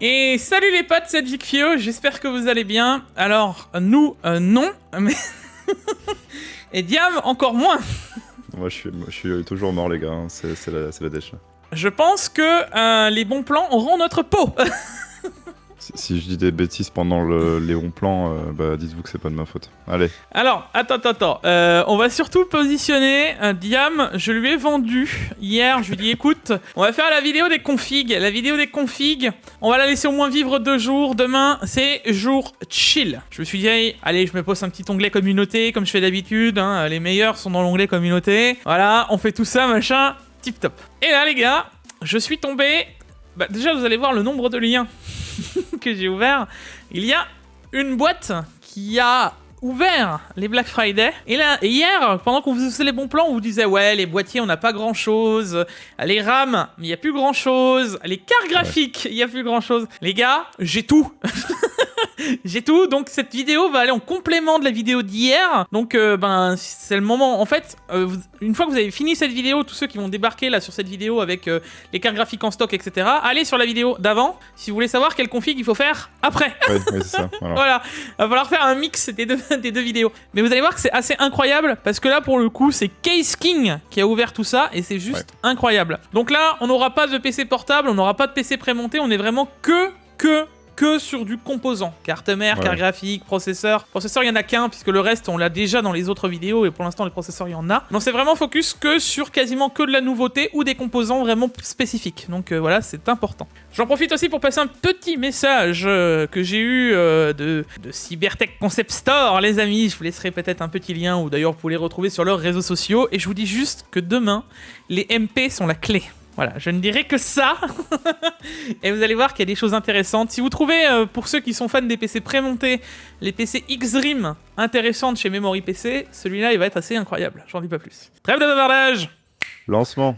Et salut les potes, c'est Jikfio, j'espère que vous allez bien. Alors, nous, non, mais... Et Diam, encore moins. Moi, je suis toujours mort, les gars, hein. C'est la dèche. Je pense que les bons plans auront notre peau. Si je dis des bêtises pendant les bons plans, dites-vous que c'est pas de ma faute. Allez. Alors, attends. On va surtout positionner Diam. Je lui ai vendu hier. Je lui ai dit, écoute, on va faire la vidéo des configs. La vidéo des configs, on va la laisser au moins vivre 2 jours. Demain, c'est jour chill. Je me suis dit, allez, je me pose un petit onglet communauté, comme je fais d'habitude. Hein. Les meilleurs sont dans l'onglet communauté. Voilà, on fait tout ça, machin, tip top. Et là, les gars, je suis tombé... déjà, vous allez voir le nombre de liens que j'ai ouvert. Il y a une boîte qui a ouvert les Black Friday. Et là, hier, pendant qu'on faisait les bons plans, on vous disait ouais, les boîtiers, on n'a pas grand chose. Les RAM, il n'y a plus grand chose. Les cartes graphiques, il n'y a plus grand chose. Les gars, j'ai tout. J'ai tout, donc cette vidéo va aller en complément de la vidéo d'hier. Donc c'est le moment. En fait, une fois que vous avez fini cette vidéo, tous ceux qui vont débarquer là sur cette vidéo avec les cartes graphiques en stock, etc., allez sur la vidéo d'avant si vous voulez savoir quelle config il faut faire après. Oui, c'est ça. Voilà, va falloir faire un mix des deux vidéos. Mais vous allez voir que c'est assez incroyable parce que là pour le coup c'est Case King qui a ouvert tout ça et c'est juste incroyable. Donc là on n'aura pas de PC portable, on n'aura pas de PC prémonté, on est vraiment que sur du composant. Carte mère, carte graphique, processeur. Processeur, il n'y en a qu'un, puisque le reste, on l'a déjà dans les autres vidéos, et pour l'instant, les processeurs, il y en a. Donc c'est vraiment focus que sur quasiment que de la nouveauté, ou des composants vraiment spécifiques. Donc voilà, c'est important. J'en profite aussi pour passer un petit message que j'ai eu de Cybertech Concept Store, les amis. Je vous laisserai peut-être un petit lien, ou d'ailleurs, vous pouvez les retrouver sur leurs réseaux sociaux. Et je vous dis juste que demain, les MP sont la clé. Voilà, je ne dirai que ça. Et vous allez voir qu'il y a des choses intéressantes. Si vous trouvez, pour ceux qui sont fans des PC prémontés, les PC X-Dream intéressantes chez Memory PC, celui-là, il va être assez incroyable. J'en dis pas plus. Trêve de bavardage. Lancement.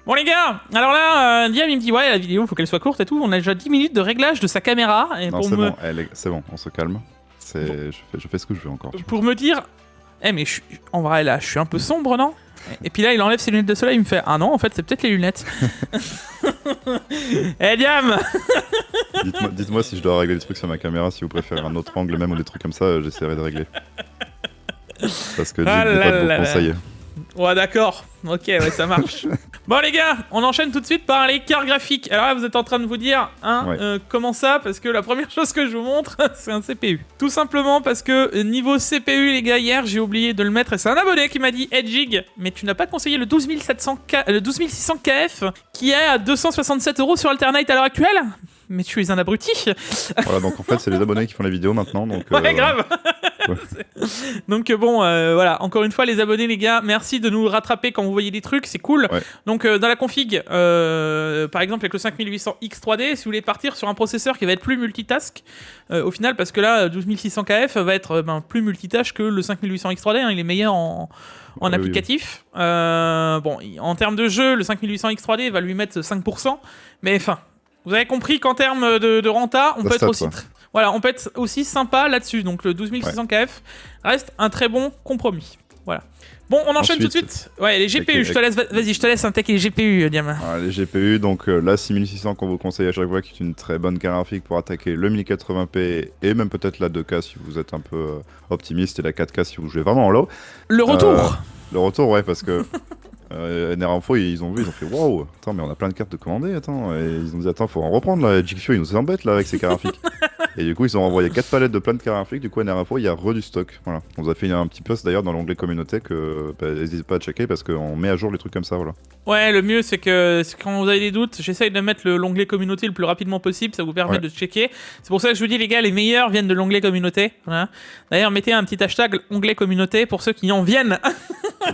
Bon les gars, alors là, Diam il me dit ouais la vidéo faut qu'elle soit courte et tout, on a déjà 10 minutes de réglage de sa caméra. Et non c'est bon, c'est bon, on se calme. Je fais ce que je veux encore. Pour me dire, mais en vrai là je suis un peu sombre non? Et puis là il enlève ses lunettes de soleil, il me fait ah non en fait c'est peut-être les lunettes. Diam. Dites-moi si je dois régler des trucs sur ma caméra, si vous préférez un autre angle même ou des trucs comme ça, j'essaierai de régler. Parce que Jim n'est pas de bon conseiller. Ouais d'accord, ok ouais ça marche. Bon les gars, on enchaîne tout de suite par les cartes graphiques. Alors là vous êtes en train de vous dire, comment ça? Parce que la première chose que je vous montre, c'est un CPU. Tout simplement parce que niveau CPU les gars, hier j'ai oublié de le mettre et c'est un abonné qui m'a dit hey Jig, mais tu n'as pas conseillé le 12600 KF qui est à 267 € sur Alternate à l'heure actuelle? Mais tu es un abruti. Voilà, donc en fait c'est les abonnés qui font les vidéos maintenant. Donc, ouais grave. Ouais. Donc bon, voilà, encore une fois les abonnés les gars, merci de nous rattraper quand vous voyez des trucs, c'est cool. Ouais. Donc dans la config, par exemple avec le 5800X3D, si vous voulez partir sur un processeur qui va être plus multitask, au final, parce que là 12600 KF va être plus multitâche que le 5800X3D, hein, il est meilleur en applicatif. Oui. Bon, en termes de jeu, le 5800X3D va lui mettre 5%, mais enfin, vous avez compris qu'en termes de renta, on peut être aussi... Voilà, on peut être aussi sympa là-dessus. Donc le 12600 KF reste un très bon compromis. Voilà. Bon, on enchaîne tout de suite. Ouais, les GPU, je te laisse attaquer les GPU, Diam. Les GPU, donc la 6600 qu'on vous conseille à chaque fois, qui est une très bonne carte graphique pour attaquer le 1080p et même peut-être la 2K si vous êtes un peu optimiste et la 4K si vous jouez vraiment en low. Le retour ouais, parce que... NR-Info, ils ont fait waouh, attends, mais on a plein de cartes de commander, attends, et ils ont dit attends, faut en reprendre là, Jigfio il nous embête là avec ses cartes graphiques. Et du coup, ils ont envoyé 4 palettes de plein de cartes graphiques, du coup, NR-Info, il y a du stock. Voilà. On vous a fait un petit post d'ailleurs dans l'onglet communauté que n'hésitez pas à checker parce qu'on met à jour les trucs comme ça, voilà. Ouais, le mieux c'est que quand vous avez des doutes, j'essaye de mettre l'onglet communauté le plus rapidement possible, ça vous permet de checker. C'est pour ça que je vous dis les gars, les meilleurs viennent de l'onglet communauté. Voilà. D'ailleurs, mettez un petit hashtag onglet communauté pour ceux qui en viennent.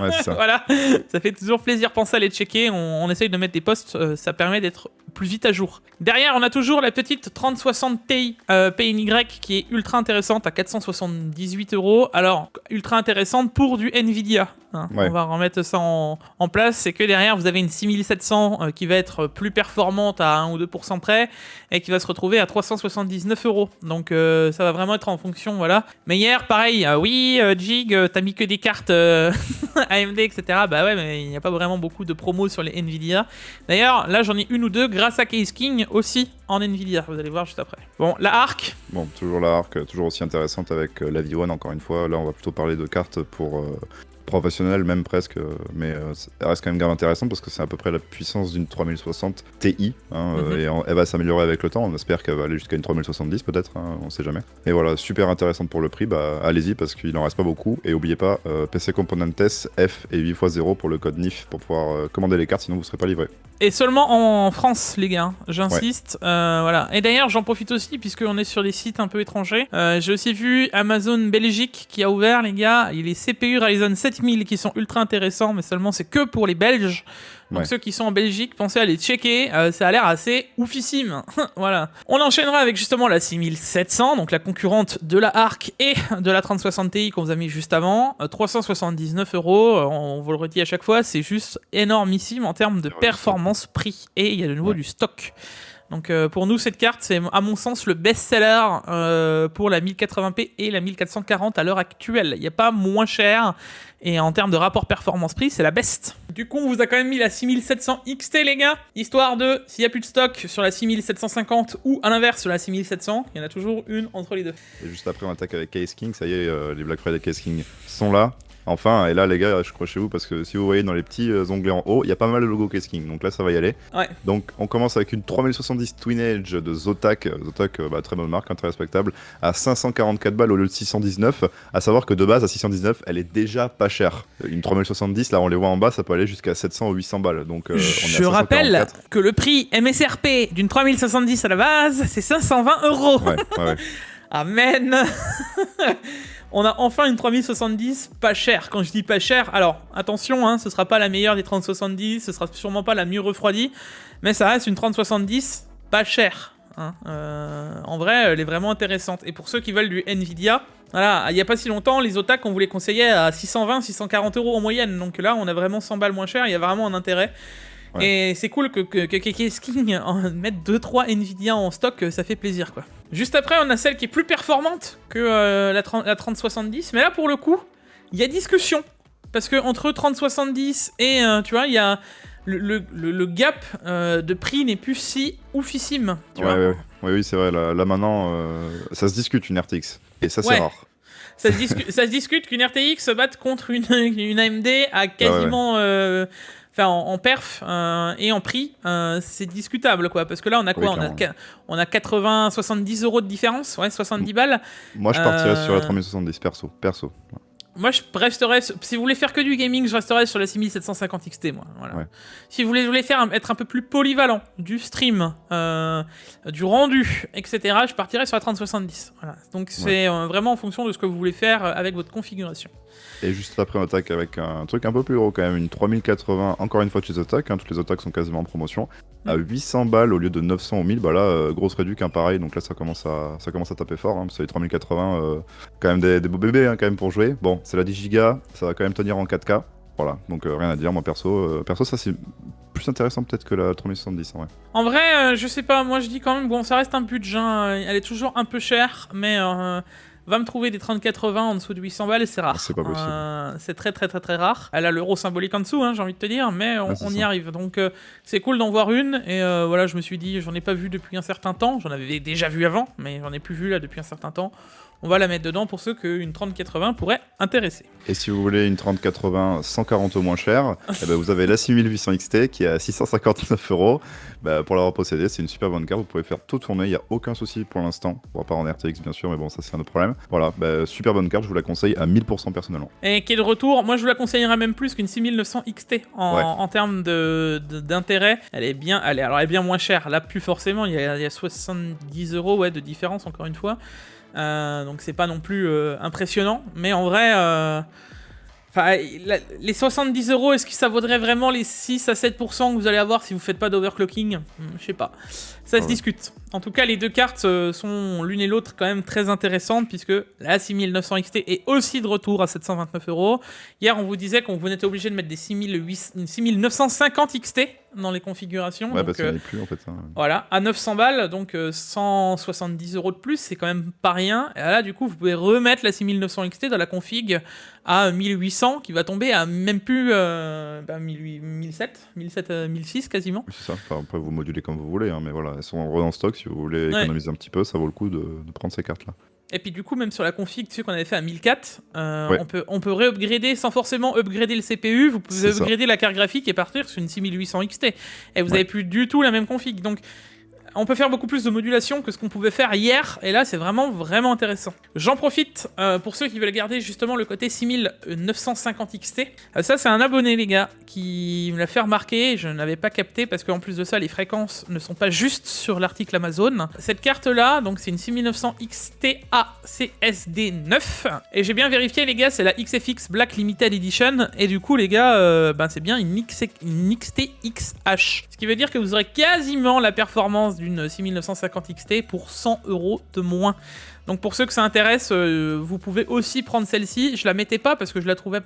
Ouais, c'est ça. Voilà, ça fait toujours plaisir, pensez à les checker. On essaye de mettre des posts, ça permet d'être plus vite à jour. Derrière, on a toujours la petite 3060 Ti PNY qui est ultra intéressante à 478 €. Alors, ultra intéressante pour du Nvidia. Hein. Ouais. On va remettre ça en place. C'est que derrière, vous avez une 6700 qui va être plus performante à 1 ou 2% près et qui va se retrouver à 379 €. Donc, ça va vraiment être en fonction, voilà. Mais hier, pareil, oui, Jig, t'as mis que des cartes AMD, etc. Bah ouais, mais il n'y a pas vraiment beaucoup de promos sur les Nvidia. D'ailleurs, là, j'en ai une ou deux grâce à Case King aussi en Nvidia. Vous allez voir juste après. Bon, la Arc. Bon, toujours la Arc, toujours aussi intéressante avec la V1, encore une fois. Là, on va plutôt parler de cartes pour professionnelles, même presque. Mais elle reste quand même grave intéressante parce que c'est à peu près la puissance d'une 3060 Ti. Hein, et elle va s'améliorer avec le temps. On espère qu'elle va aller jusqu'à une 3070 peut-être, hein, on sait jamais. Et voilà, super intéressante pour le prix. Bah, allez-y parce qu'il en reste pas beaucoup. Et n'oubliez pas, PC Componentes F et 8x0 pour le code NIF pour pouvoir commander les cartes, sinon vous ne serez pas livré. Et seulement en France, les gars, j'insiste. Ouais. Voilà. Et d'ailleurs, j'en profite aussi, puisqu'on est sur des sites un peu étrangers. J'ai aussi vu Amazon Belgique qui a ouvert, les gars. Il y a les CPU Ryzen 7000 qui sont ultra intéressants, mais seulement c'est que pour les Belges. Donc ceux qui sont en Belgique, pensez à les checker, ça a l'air assez oufissime. Voilà. On enchaînera avec justement la 6700, donc la concurrente de la Arc et de la 3060 Ti qu'on vous a mis juste avant. 379 €, on vous le redit à chaque fois, c'est juste énormissime en termes de performance prix. Et il y a de nouveau du stock. Donc pour nous, cette carte, c'est à mon sens le best-seller pour la 1080p et la 1440 à l'heure actuelle. Il n'y a pas moins cher. Et en termes de rapport performance-prix, c'est la best. Du coup, on vous a quand même mis la 6700 XT, les gars. Histoire de, s'il n'y a plus de stock sur la 6750 ou à l'inverse sur la 6700, il y en a toujours une entre les deux. Et juste après, on attaque avec Case King. Ça y est, les Black Friday Case King sont là. Enfin, et là les gars, je crois chez vous parce que si vous voyez dans les petits onglets en haut, il y a pas mal de logos Case King, donc là ça va y aller. Ouais. Donc on commence avec une 3070 Twin Edge de Zotac, très bonne marque, hein, très respectable, à 544 balles au lieu de 619, à savoir que de base à 619 elle est déjà pas chère. Une 3070, là on les voit en bas, ça peut aller jusqu'à 700 ou 800 balles, donc on est à 544. Je rappelle que le prix MSRP d'une 3070 à la base, c'est 520 €. Ouais. Amen. On a enfin une 3070 pas chère. Quand je dis pas chère, alors attention, hein, ce sera pas la meilleure des 3070, ce sera sûrement pas la mieux refroidie, mais ça reste une 3070 pas chère. Hein. En vrai, elle est vraiment intéressante. Et pour ceux qui veulent du Nvidia, voilà, il y a pas si longtemps, les Zotac, on vous les conseillait à 620-640 € en moyenne. Donc là, on a vraiment 100 balles moins cher, il y a vraiment un intérêt. Ouais. Et c'est cool que Case King mette 2-3 Nvidia en stock, ça fait plaisir quoi. Juste après, on a celle qui est plus performante que la 3070, mais là pour le coup, il y a discussion. Parce que entre 3070 et, tu vois, il y a le gap de prix n'est plus si oufissime. Tu vois. Oui, c'est vrai, là maintenant, ça se discute une RTX, et ça c'est rare. Ça se discute qu'une RTX se batte contre une AMD à quasiment... Enfin, en perf et en prix, c'est discutable, quoi. Parce que là, on a quoi ? On a 80-70 € de différence, ouais, 70 balles. Moi, je partirais sur la 3070, perso. Moi, je resterais... Si vous voulez faire que du gaming, je resterais sur la 6750 XT, moi. Voilà. Ouais. Si vous voulez être un peu plus polyvalent, du stream, du rendu, etc., je partirais sur la 3070. Voilà. Donc, c'est vraiment en fonction de ce que vous voulez faire avec votre configuration. Et juste après, on attaque avec un truc un peu plus gros quand même, une 3080, encore une fois chez Zotac, hein, toutes les Zotac sont quasiment en promotion, à 800 balles au lieu de 900 ou 1000, bah là, grosse réduc, hein, pareil, donc là ça commence à taper fort, hein, parce que les 3080, quand même des beaux bébés hein, quand même pour jouer. Bon, c'est la 10 Go, ça va quand même tenir en 4K, voilà, donc rien à dire, moi perso ça c'est plus intéressant peut-être que la 3070 en vrai. En vrai, je sais pas, moi je dis quand même, bon ça reste un budget, elle est toujours un peu chère, mais... va me trouver des 3080 en dessous de 800 balles, c'est rare. C'est pas possible. C'est très rare. Elle a l'euro symbolique en dessous, hein, j'ai envie de te dire, mais on y arrive. Donc c'est cool d'en voir une. Et voilà, je me suis dit, j'en ai pas vu depuis un certain temps. J'en avais déjà vu avant, mais j'en ai plus vu là depuis un certain temps. On va la mettre dedans pour ceux qu'une 3080 pourrait intéresser. Et si vous voulez une 3080 140 au moins cher, vous avez la 6800 XT qui est à 659 €. Pour la reposséder, c'est une super bonne carte. Vous pouvez faire tout tourner, il n'y a aucun souci pour l'instant. Bon, à part en RTX bien sûr, mais bon, ça c'est un autre problème. Voilà, super bonne carte, je vous la conseille à 1000% personnellement. Et qui est de retour, moi je vous la conseillerais même plus qu'une 6900 XT en termes d'intérêt. Elle est bien moins chère. Là, plus forcément, il y a 70 € de différence, encore une fois. Donc c'est pas non plus impressionnant, mais en vrai Enfin, les 70 €, est-ce que ça vaudrait vraiment les 6 à 7% que vous allez avoir si vous faites pas d'overclocking? Je sais pas. Ça se discute. En tout cas, les deux cartes sont l'une et l'autre quand même très intéressantes puisque la 6900 XT est aussi de retour à 729 €. Hier, on vous disait qu'on vous était obligé de mettre des 6950 XT dans les configurations. Ouais, donc, parce qu'il n'y en a plus en fait. Hein. Voilà, à 900 balles, donc 170 € de plus, c'est quand même pas rien. Et là, du coup, vous pouvez remettre la 6900 XT dans la config à 1800, qui va tomber à même plus 1700, 1006 quasiment. Oui, c'est ça. Enfin, après, vous modulez comme vous voulez, hein, mais voilà, elles sont en stock. Si vous voulez économiser un petit peu, ça vaut le coup de prendre ces cartes-là. Et puis du coup, même sur la config, tu sais qu'on avait fait à 1004, Ouais. on peut re-upgrader sans forcément upgrader le CPU, vous pouvez C'est upgrader la carte graphique et partir sur une 6800 XT. Et vous Ouais. avez plus du tout la même config. Donc on peut faire beaucoup plus de modulation que ce qu'on pouvait faire hier, et là c'est vraiment intéressant. J'en profite pour ceux qui veulent garder justement le côté 6950 XT. Ça c'est un abonné les gars qui me l'a fait remarquer, je n'avais pas capté parce qu'en plus de ça les fréquences ne sont pas justes sur l'article Amazon. Cette carte là, donc c'est une 6900 XTA CSD 9, et j'ai bien vérifié les gars, c'est la XFX Black Limited Edition, et du coup les gars, c'est bien une XTXH, ce qui veut dire que vous aurez quasiment la performance d'une 6950 XT pour 100 € de moins. Donc pour ceux que ça intéresse, vous pouvez aussi prendre celle-ci. Je la mettais pas parce que je la trouvais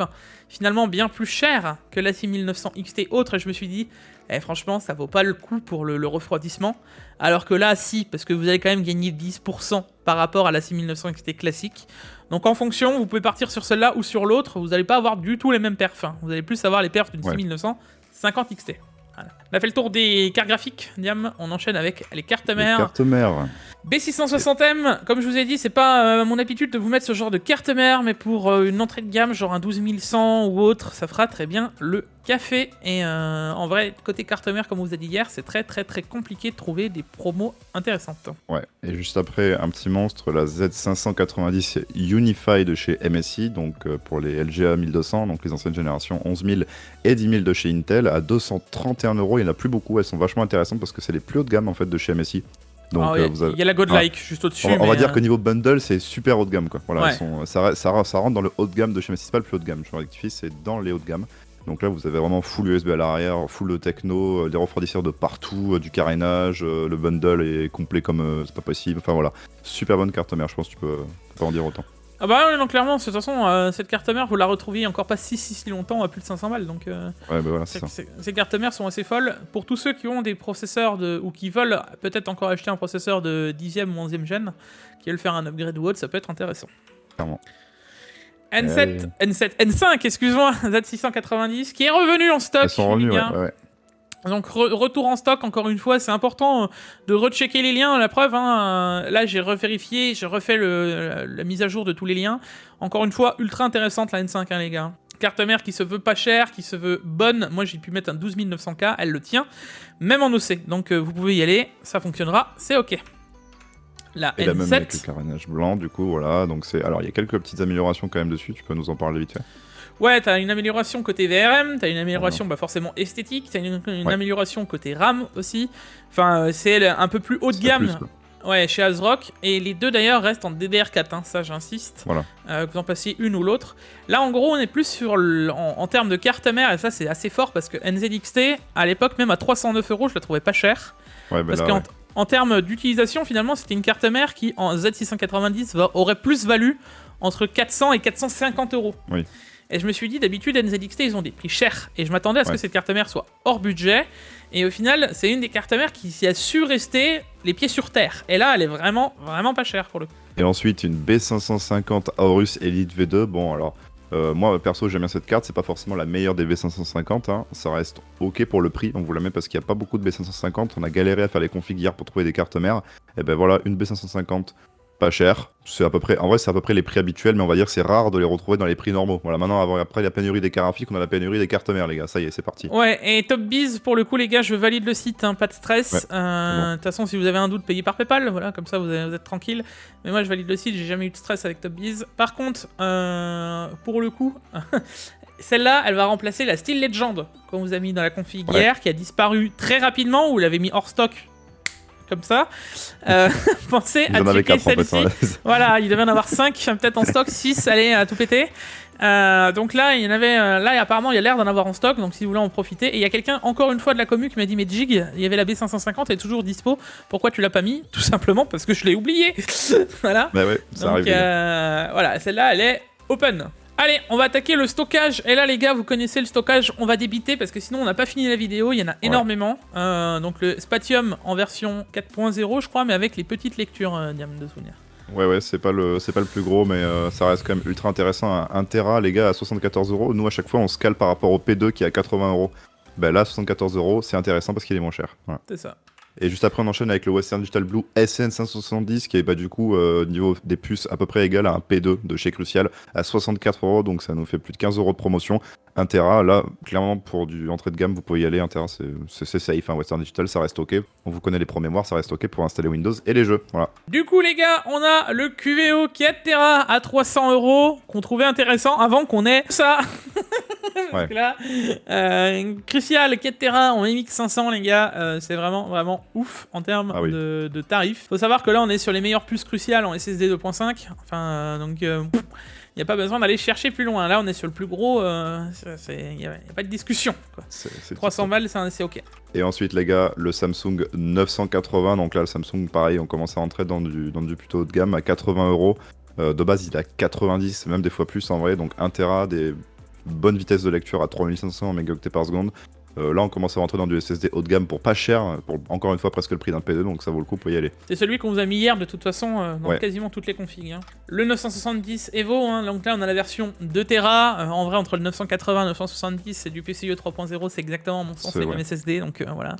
finalement bien plus chère que la 6900 XT autre, et je me suis dit, franchement, ça vaut pas le coup pour le refroidissement. Alors que là, si, parce que vous allez quand même gagner 10% par rapport à la 6900 XT classique. Donc en fonction, vous pouvez partir sur celle-là ou sur l'autre, vous n'allez pas avoir du tout les mêmes perfs. Vous allez plus avoir les perfs d'une 6950 XT. Voilà. On a fait le tour des cartes graphiques, Diam, on enchaîne avec les cartes mères. Les cartes mères. B660M, comme je vous ai dit, c'est pas mon habitude de vous mettre ce genre de carte mère, mais pour une entrée de gamme, genre un 12100 ou autre, ça fera très bien le café. Et en vrai, côté carte mère, comme on vous a dit hier, c'est très compliqué de trouver des promos intéressantes. Ouais, et juste après, un petit monstre, la Z590 Unify de chez MSI, donc pour les LGA 1200, donc les anciennes générations 11000 et 10000 de chez Intel, à 231 €. Il n'y en a plus beaucoup, elles sont vachement intéressantes parce que c'est les plus haut de gamme en fait de chez MSI. Donc, il y a la Godlike juste au-dessus. On va dire que niveau bundle, c'est super haut de gamme. Quoi. Voilà, ouais. ça rentre dans le haut de gamme de chez MSI, c'est pas le plus haut de gamme, je rectifie, c'est dans les hauts de gamme. Donc là, vous avez vraiment full USB à l'arrière, full techno, des refroidisseurs de partout, du carénage, le bundle est complet comme c'est pas possible. Enfin voilà, super bonne carte mère, je pense que tu peux pas en dire autant. Ah bah ouais, non, clairement, de toute façon, cette carte mère, vous la retrouviez encore pas si longtemps à plus de 500 balles, donc... ouais, bah voilà, c'est ça. Ces cartes mères sont assez folles. Pour tous ceux qui ont des processeurs ou qui veulent peut-être encore acheter un processeur de 10e ou 11e gen, qui veulent faire un upgrade ou autre, ça peut être intéressant. Clairement. N5, excuse-moi, Z690, qui est revenu en stock. Elles sont revenues, ouais. Donc retour en stock, encore une fois, c'est important de rechecker les liens, la preuve, là j'ai revérifié, j'ai refait la mise à jour de tous les liens. Encore une fois, ultra intéressante la N5 les gars. Carte mère qui se veut pas chère, qui se veut bonne, moi j'ai pu mettre un 12900K, elle le tient, même en OC, donc vous pouvez y aller, ça fonctionnera, c'est ok. La et N7... la même avec le carénage blanc, du coup, voilà, donc c'est... Alors il y a quelques petites améliorations quand même dessus, tu peux nous en parler vite fait? Ouais, t'as une amélioration côté VRM, t'as une amélioration forcément esthétique, t'as une amélioration côté RAM aussi. Enfin, c'est un peu plus haut de gamme. Ouais, chez ASRock. Et les deux d'ailleurs restent en DDR4, ça j'insiste. Voilà. Que vous en passiez une ou l'autre. Là en gros, on est plus sur en termes de carte mère, et ça c'est assez fort parce que NZXT, à l'époque, même à 309 €, je la trouvais pas chère. Ouais, parce qu'en termes d'utilisation, finalement, c'était une carte mère qui en Z690 aurait plus valu entre 400 et 450 €. Oui. Et je me suis dit, d'habitude, NZXT, ils ont des prix chers. Et je m'attendais à ce que cette carte mère soit hors budget. Et au final, c'est une des cartes mères qui a su rester les pieds sur terre. Et là, elle est vraiment pas chère pour le coup. Et ensuite, une B550 Aorus Elite V2. Bon, alors, moi, perso, j'aime bien cette carte. C'est pas forcément la meilleure des B550. Ça reste ok pour le prix. On vous la met parce qu'il n'y a pas beaucoup de B550. On a galéré à faire les configs hier pour trouver des cartes mères. Et ben voilà, une B550. Pas cher, c'est à peu près, en vrai c'est à peu près les prix habituels, mais on va dire que c'est rare de les retrouver dans les prix normaux. Voilà, maintenant après la pénurie des cartes graphiques, on a la pénurie des cartes mères les gars, ça y est, c'est parti. Ouais, et TopBiz pour le coup les gars, je valide le site, pas de stress. De toute façon, si vous avez un doute, payez par PayPal, voilà, comme ça vous êtes tranquille. Mais moi je valide le site, j'ai jamais eu de stress avec TopBiz. Par contre, pour le coup, celle-là, elle va remplacer la Steel Legend qu'on vous a mis dans la config hier, qui a disparu très rapidement, ou l'avez mis hors stock comme ça. Pensez Ils à en avaient checker 4 en fait. celle-ci. Hein. Voilà, il devait en avoir 5, peut-être en stock, 6, allez, à tout péter. Donc là, il y en avait, là apparemment il y a l'air d'en avoir en stock, donc si vous voulez en profiter. Et il y a quelqu'un, encore une fois de la commu, qui m'a dit mais Jig, il y avait la B550, elle est toujours dispo, pourquoi tu l'as pas mis? Tout simplement parce que je l'ai oublié. Voilà. Bah ouais, ça Donc arrive. voilà, celle-là elle est open. Allez, on va attaquer le stockage. Et là les gars, vous connaissez le stockage, on va débiter parce que sinon on n'a pas fini la vidéo, il y en a énormément. Donc le Spatium en version 4.0 je crois, mais avec les petites lectures Diam de souvenirs. Ouais, c'est pas le plus gros, mais ça reste quand même ultra intéressant. 1 Tera, les gars, à 74€. Nous, à chaque fois, on se cale par rapport au P2 qui est à 80€. Bah là, 74€, c'est intéressant parce qu'il est moins cher. Voilà. C'est ça. Et juste après, on enchaîne avec le Western Digital Blue SN570 qui est du coup, niveau des puces, à peu près égal à un P2 de chez Crucial à 64€. Donc ça nous fait plus de 15€ de promotion. 1 Tera, là, clairement, pour du entrée de gamme, vous pouvez y aller. 1 Tera, c'est safe. Hein. Western Digital, ça reste ok. On vous connaît les pro mémoires, ça reste ok pour installer Windows et les jeux. Voilà. Du coup, les gars, on a le QVO 4 Tera à 300€ qu'on trouvait intéressant avant qu'on ait ça. Donc là, Crucial 4 Tera en MX500, les gars, c'est vraiment ouf en termes de tarifs. Faut savoir que là, on est sur les meilleures puces Crucial en SSD 2.5. Enfin, donc, il n'y a pas besoin d'aller chercher plus loin. Là, on est sur le plus gros, il n'y a pas de discussion. Quoi. 300 balles, c'est ok. Et ensuite, les gars, le Samsung 980. Donc là, le Samsung, pareil, on commence à rentrer dans du plutôt haut de gamme à 80€. De base, il est à 90, même des fois plus en vrai. Donc 1 Tera, des bonnes vitesses de lecture à 3500 mégaoctets par seconde. Là, on commence à rentrer dans du SSD haut de gamme pour pas cher, pour encore une fois presque le prix d'un P2, donc ça vaut le coup pour y aller. C'est celui qu'on vous a mis hier de toute façon dans quasiment toutes les configs. Hein. Le 970 Evo, hein, donc là on a la version 2 Tera. En vrai, entre le 980 et le 970, c'est du PCIe 3.0, c'est exactement à mon sens les mêmes SSD, donc voilà.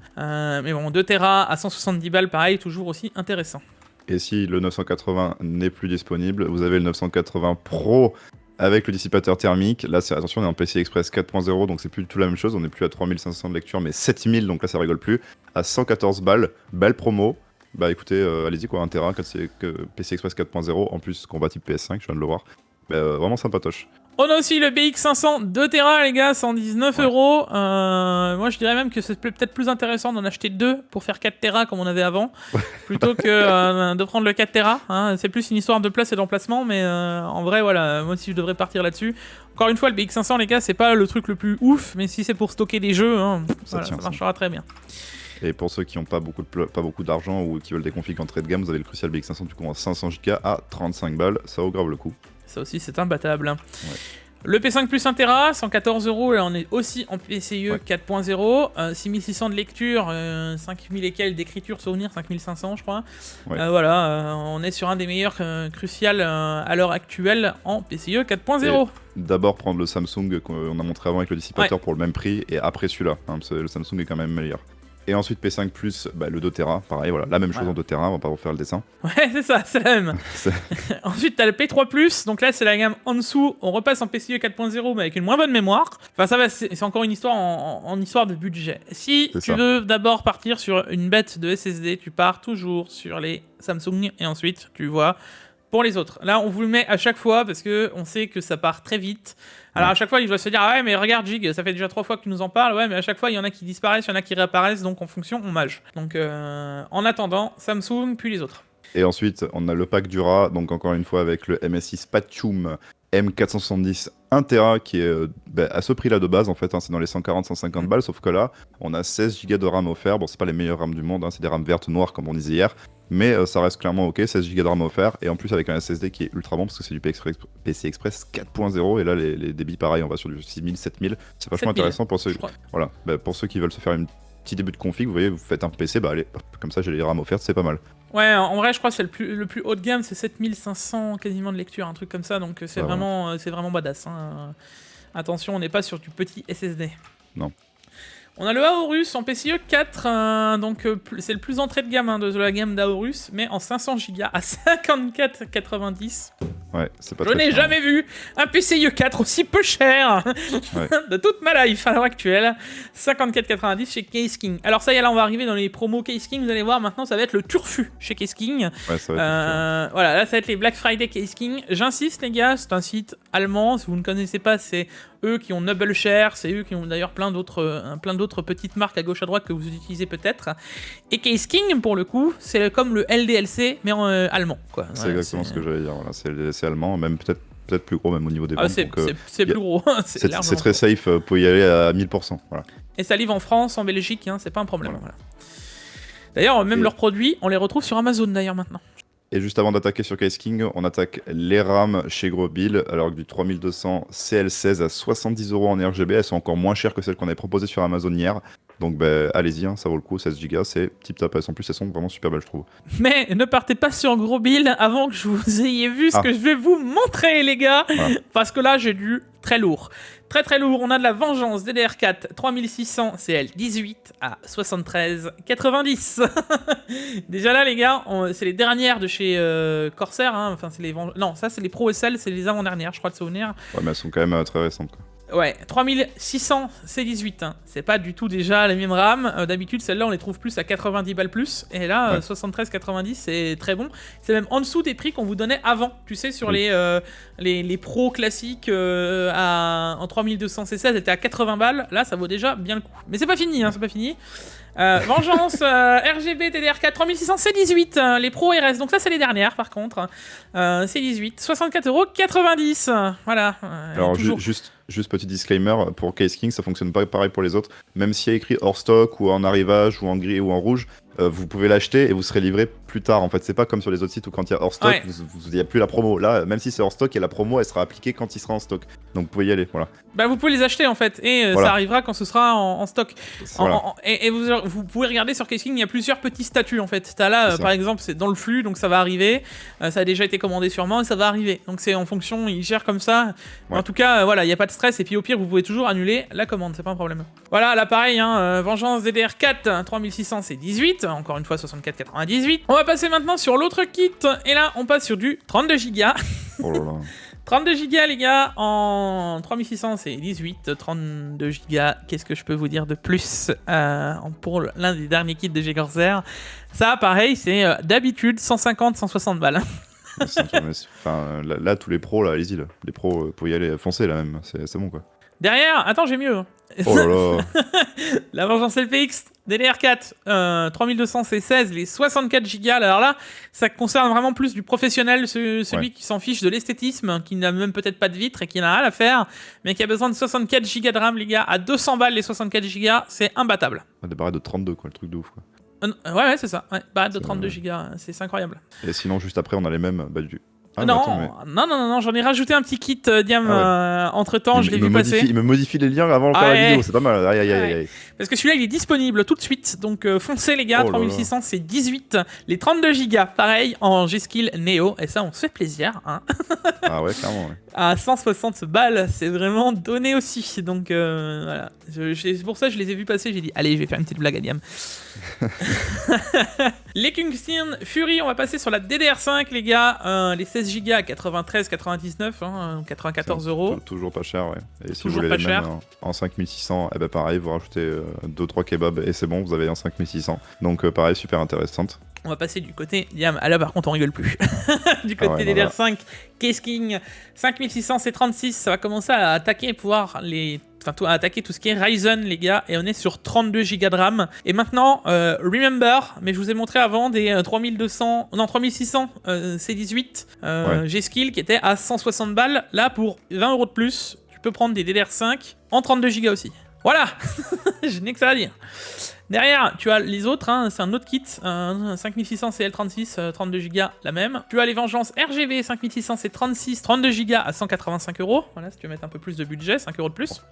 Mais bon, 2 Tera à 170 balles, pareil, toujours aussi intéressant. Et si le 980 n'est plus disponible, vous avez le 980 Pro avec le dissipateur thermique. Là, attention, on est en PCI Express 4.0, donc c'est plus du tout la même chose. On n'est plus à 3500 de lecture, mais 7000, donc là, ça rigole plus. À 114 balles, belle promo. Bah écoutez, allez-y quoi, 1 Tera, PCI Express 4.0, en plus compatible PS5, je viens de le voir. Bah, vraiment sympatoche. On a aussi le BX500 2 Tera, les gars, 119€. Moi, je dirais même que c'est peut-être plus intéressant d'en acheter 2 pour faire 4 Tera comme on avait avant, plutôt que de prendre le 4 Tera. Hein. C'est plus une histoire de place et d'emplacement, mais en vrai, voilà, moi aussi, je devrais partir là-dessus. Encore une fois, le BX500, les gars, c'est pas le truc le plus ouf, mais si c'est pour stocker des jeux, hein, ça marchera très bien. Et pour ceux qui n'ont pas beaucoup d'argent ou qui veulent des configs entrée de gamme, vous avez le Crucial BX500 du coup en 500 Go à 35 balles, ça vaut grave le coup. Ça aussi, c'est imbattable. Ouais. Le P5 Plus 1 Tera, 114€, là on est aussi en PCIe 4.0, 6600 de lecture, 5000 et quelques d'écriture souvenir, 5500 je crois. Voilà, on est sur un des meilleurs Crucial à l'heure actuelle en PCIe 4.0. D'abord prendre le Samsung qu'on a montré avant avec le dissipateur pour le même prix, et après celui-là, hein, parce que le Samsung est quand même meilleur. Et ensuite P5 Plus, le 2 Tera, pareil, voilà, la même chose en 2 Tera, on va pas refaire le dessin. Ouais, c'est ça, c'est la même. Ensuite, t'as le P3 Plus, donc là c'est la gamme en dessous, on repasse en PCIe 4.0 mais avec une moins bonne mémoire. Enfin ça va, c'est encore une histoire en histoire de budget. Si tu veux d'abord partir sur une bête de SSD, tu pars toujours sur les Samsung et ensuite tu vois pour les autres. Là on vous le met à chaque fois parce que on sait que ça part très vite. Alors à chaque fois, il doit se dire « Ah ouais, mais regarde Jig, ça fait déjà 3 fois que tu nous en parles. Ouais, mais à chaque fois, il y en a qui disparaissent, il y en a qui réapparaissent, donc en fonction, on mage. » Donc en attendant, Samsung, puis les autres. Et ensuite, on a le pack Dura, donc encore une fois avec le MSI Spatium M470 1 Tera qui est à ce prix-là de base en fait, hein, c'est dans les 140-150 balles, sauf que là, on a 16 Go de RAM offert. Bon, c'est pas les meilleures RAM du monde, hein, c'est des RAM vertes noires comme on disait hier, mais ça reste clairement ok, 16 Go de RAM offert, et en plus avec un SSD qui est ultra bon parce que c'est du PCI Express 4.0, et là les débits pareil, on va sur du 6000, 7000, c'est vachement intéressant pour ceux, voilà, pour ceux qui veulent se faire un petit début de config, vous voyez, vous faites un PC, allez, hop, comme ça j'ai les RAM offertes, c'est pas mal. Ouais, en vrai, je crois que c'est le plus haut de gamme, c'est 7500 quasiment de lecture, un truc comme ça, donc c'est vraiment badass. Hein. Attention, on n'est pas sur du petit SSD. Non. On a le Aorus en PCIe 4, donc c'est le plus entrée de gamme de la gamme d'Aorus, mais en 500 Go à 54,90. Ouais, c'est pas Je n'ai jamais vu un PCIe 4 aussi peu cher de toute ma life à l'heure actuelle. 54,90 chez Case King. Alors ça y est, là on va arriver dans les promos Case King, vous allez voir, maintenant ça va être le turfu chez Case King. Ouais, ça va être voilà, là ça va être les Black Friday Case King. J'insiste les gars, c'est un site allemand, si vous ne connaissez pas, c'est eux qui ont Noble Share, c'est eux qui ont d'ailleurs plein d'autres petites marques à gauche à droite que vous utilisez peut-être. Et Case King, pour le coup, c'est comme le LDLC, mais en allemand, quoi. C'est exactement ce que j'allais dire, voilà. C'est le LDLC allemand, même peut-être plus gros, même au niveau des ventes. C'est plus gros. C'est très safe, vous pouvez y aller à 1000%. Voilà. Et ça livre en France, en Belgique, hein, c'est pas un problème. Voilà. D'ailleurs, même leurs produits, on les retrouve sur Amazon d'ailleurs maintenant. Et juste avant d'attaquer sur Case King, on attaque les RAM chez Grobil, alors que du 3200 CL16 à 70 € en RGB, elles sont encore moins chères que celles qu'on avait proposées sur Amazon hier. Donc allez-y, hein, ça vaut le coup, 16 Go, c'est tip top. En plus, elles sont vraiment super belles, je trouve. Mais ne partez pas sur Grobil avant que je vous ayez vu ce que je vais vous montrer, les gars. Voilà. Parce que là, j'ai du très lourd. Très lourd, on a de la Vengeance DDR4 3600 CL18 à 73,90. Déjà là, les gars, c'est les dernières de chez Corsair. Hein. Enfin, c'est les non, ça c'est les Pro SL, c'est les avant-dernières, je crois, de souvenir. Ouais, mais elles sont quand même très récentes, quoi. Ouais, 3600 C18, hein. C'est pas du tout déjà la même RAM. D'habitude, celles-là, on les trouve plus à 90 balles plus. Et là, 73,90, c'est très bon. C'est même en dessous des prix qu'on vous donnait avant. Tu sais, sur les pros classiques en 3200 C16, étaient à 80 balles. Là, ça vaut déjà bien le coup. Mais c'est pas fini, hein, c'est pas fini. Vengeance RGB DDR4 3600 C18, les Pro RS, donc ça c'est les dernières par contre. C18, 64,90 €. Voilà. Alors juste petit disclaimer, pour Case King ça fonctionne pas pareil pour les autres. Même s'il y a écrit hors stock ou en arrivage ou en gris ou en rouge, vous pouvez l'acheter et vous serez livré plus tard. En fait, c'est pas comme sur les autres sites où quand il y a hors stock, il n'y a plus la promo. Là, même si c'est hors stock, et la promo elle sera appliquée quand il sera en stock. Donc vous pouvez y aller, voilà. Bah vous pouvez les acheter en fait, et ça arrivera quand ce sera en stock. Voilà. Et vous pouvez regarder sur Case King, il y a plusieurs petits statuts en fait. T'as là, par exemple, c'est dans le flux, donc ça va arriver. Ça a déjà été commandé sûrement et ça va arriver. Donc c'est en fonction, ils gèrent comme ça. Ouais. En tout cas, voilà, il n'y a pas de stress. Et puis au pire, vous pouvez toujours annuler la commande, c'est pas un problème. Voilà, là pareil, hein, Vengeance DDR4 3600 C18, encore une fois 64,98. On va passer maintenant sur l'autre kit, et là on passe sur du 32 Go. Oh là là. 32 Go les gars, en 3600 c'est 18, 32 Go, qu'est-ce que je peux vous dire de plus pour l'un des derniers kits de chez Corsair. Ça pareil, c'est d'habitude 150-160 balles. Enfin, là, tous les pros, là, allez-y, là. Les pros, pour y aller, foncez là même, c'est bon quoi. Derrière, attends, j'ai mieux. Oh là là. La Vengeance LPX DDR4 3200 C16, les 64 Go. Alors là, ça concerne vraiment plus du professionnel, celui qui s'en fiche de l'esthétisme, qui n'a même peut-être pas de vitre et qui n'a rien à faire, mais qui a besoin de 64 Go de RAM, les gars. À 200 balles, les 64 Go, c'est imbattable. Des barrettes de 32, quoi, le truc de ouf, quoi. Ouais, c'est ça. Ouais, barrette de 32 Go, c'est incroyable. Et sinon, juste après, on a les mêmes, du... Ah, non, attends, mais... non, j'en ai rajouté un petit kit Diam entre temps, je l'ai vu passer. Il me modifie les liens avant de faire la vidéo, c'est pas mal. Aïe. Parce que celui-là il est disponible tout de suite, donc foncez les gars, 3600 c'est 18, les 32 Go, pareil, en G-Skill Neo, et ça on se fait plaisir. Hein. Ah ouais, clairement, ouais. À 160 balles, c'est vraiment donné aussi, donc voilà. C'est pour ça que je les ai vus passer, j'ai dit, allez, je vais faire une petite blague à Diam. Les Kingston Fury, on va passer sur la DDR5 les gars, les 16 Go à 93,99, hein, 94 €. Toujours pas cher, ouais. Et si toujours vous voulez pas cher. En 5600, eh ben pareil, vous rajoutez 2-3 kebabs et c'est bon, vous avez en 5600. Donc pareil, super intéressante. On va passer du côté Diam. Ah là par contre on rigole plus. Du côté DDR5, Case King 5600 C36, ça va commencer à attaquer à attaquer tout ce qui est Ryzen les gars, et on est sur 32 Go de RAM. Et maintenant, remember, mais je vous ai montré avant des 3600 C18 G-Skill qui étaient à 160 balles. Là pour 20 € de plus, tu peux prendre des DDR5 en 32 Go aussi. Voilà. Je n'ai que ça à dire. Derrière, tu as les autres, hein, c'est un autre kit, 5600 CL36, 32 Go, la même. Tu as les Vengeances RGB 5600 C36, 32 Go à 185 €. Voilà, si tu veux mettre un peu plus de budget, 5 € de plus.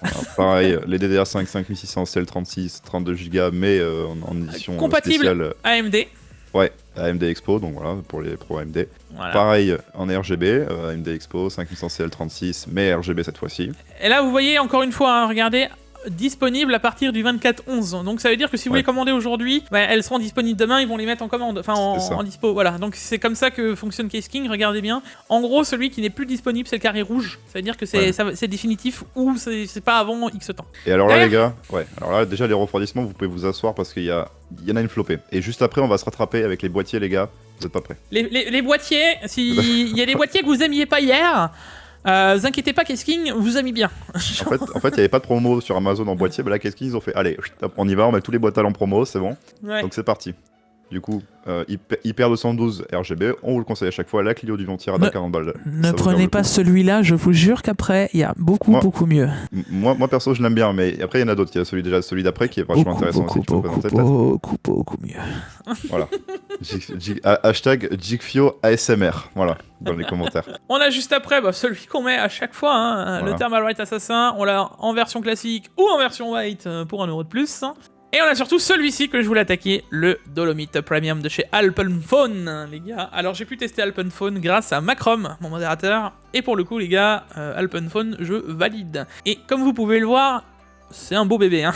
Alors, pareil, les DDR5 5600 CL36, 32 Go, mais en édition compatible spéciale. AMD. Ouais, AMD Expo, donc voilà, pour les pros AMD. Voilà. Pareil, en RGB, AMD Expo, 5600 CL36, mais RGB cette fois-ci. Et là, vous voyez, encore une fois, hein, regardez, disponible à partir du 24/11. Donc ça veut dire que si vous les commandez aujourd'hui, elles seront disponibles demain, ils vont les mettre en commande, enfin en dispo. Voilà, donc c'est comme ça que fonctionne Case King, regardez bien. En gros, celui qui n'est plus disponible, c'est le carré rouge. Ça veut dire que c'est définitif ou c'est pas avant X temps. Et alors là, les gars, alors là, déjà les refroidissements, vous pouvez vous asseoir parce qu'il y en a une flopée. Et juste après, on va se rattraper avec les boîtiers, les gars. Vous êtes pas prêts? Les boîtiers, s'il y a des boîtiers que vous aimiez pas hier, Vous inquiétez pas, Kesking vous a mis bien. En fait, il n'y avait pas de promo sur Amazon en boîtier, mais là, qu'est-ce qu'ils ont fait? Allez, hop, on y va, on met tous les boîtes en promo, c'est bon. Ouais. Donc c'est parti. Du coup, Hyper 212 RGB, on vous le conseille à chaque fois, la Clio du Ventirad à 40 balles. Ne prenez pas celui-là, je vous jure qu'après, il y a beaucoup mieux. Moi perso, je l'aime bien, mais après, il y en a d'autres. Il y a celui d'après qui est vachement intéressant aussi. Beaucoup mieux. Voilà. Hashtag Jigfio ASMR, voilà, dans les commentaires. On a juste après celui qu'on met à chaque fois, hein, le Thermal White Assassin. On l'a en version classique ou en version white pour 1€ de plus. Et on a surtout celui-ci que je voulais attaquer, le Dolomite Premium de chez Alpenphone, les gars. Alors j'ai pu tester Alpenphone grâce à Macrom, mon modérateur. Et pour le coup, les gars, Alpenphone, je valide. Et comme vous pouvez le voir, c'est un beau bébé, hein.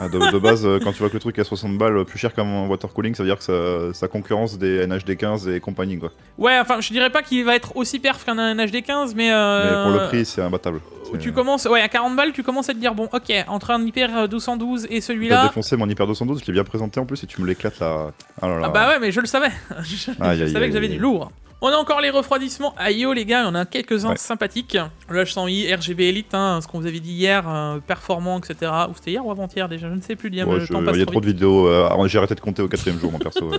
De base, quand tu vois que le truc est à 60 balles plus cher qu'un water cooling, ça veut dire que ça concurrence des NHD15 et compagnie, quoi. Ouais, enfin, je dirais pas qu'il va être aussi perf qu'un NHD15, mais... Mais pour le prix, c'est imbattable. Tu commences, à 40 balles, tu commences à te dire, bon, ok, entre un Hyper 212 et Tu as celui-là... défoncé mon Hyper 212, je l'ai bien présenté en plus, et tu me l'éclates là. Oh là là. Ah bah ouais, mais je le savais. je savais que j'avais du lourd. On a encore les refroidissements IO, les gars, il y en a quelques-uns sympathiques. Le H100i, RGB Elite, hein, ce qu'on vous avait dit hier, performant, etc. Ou c'était hier ou avant-hier déjà, je ne sais plus. Il y a trop de vidéos, j'ai arrêté de compter au 4ème jour, mon perso.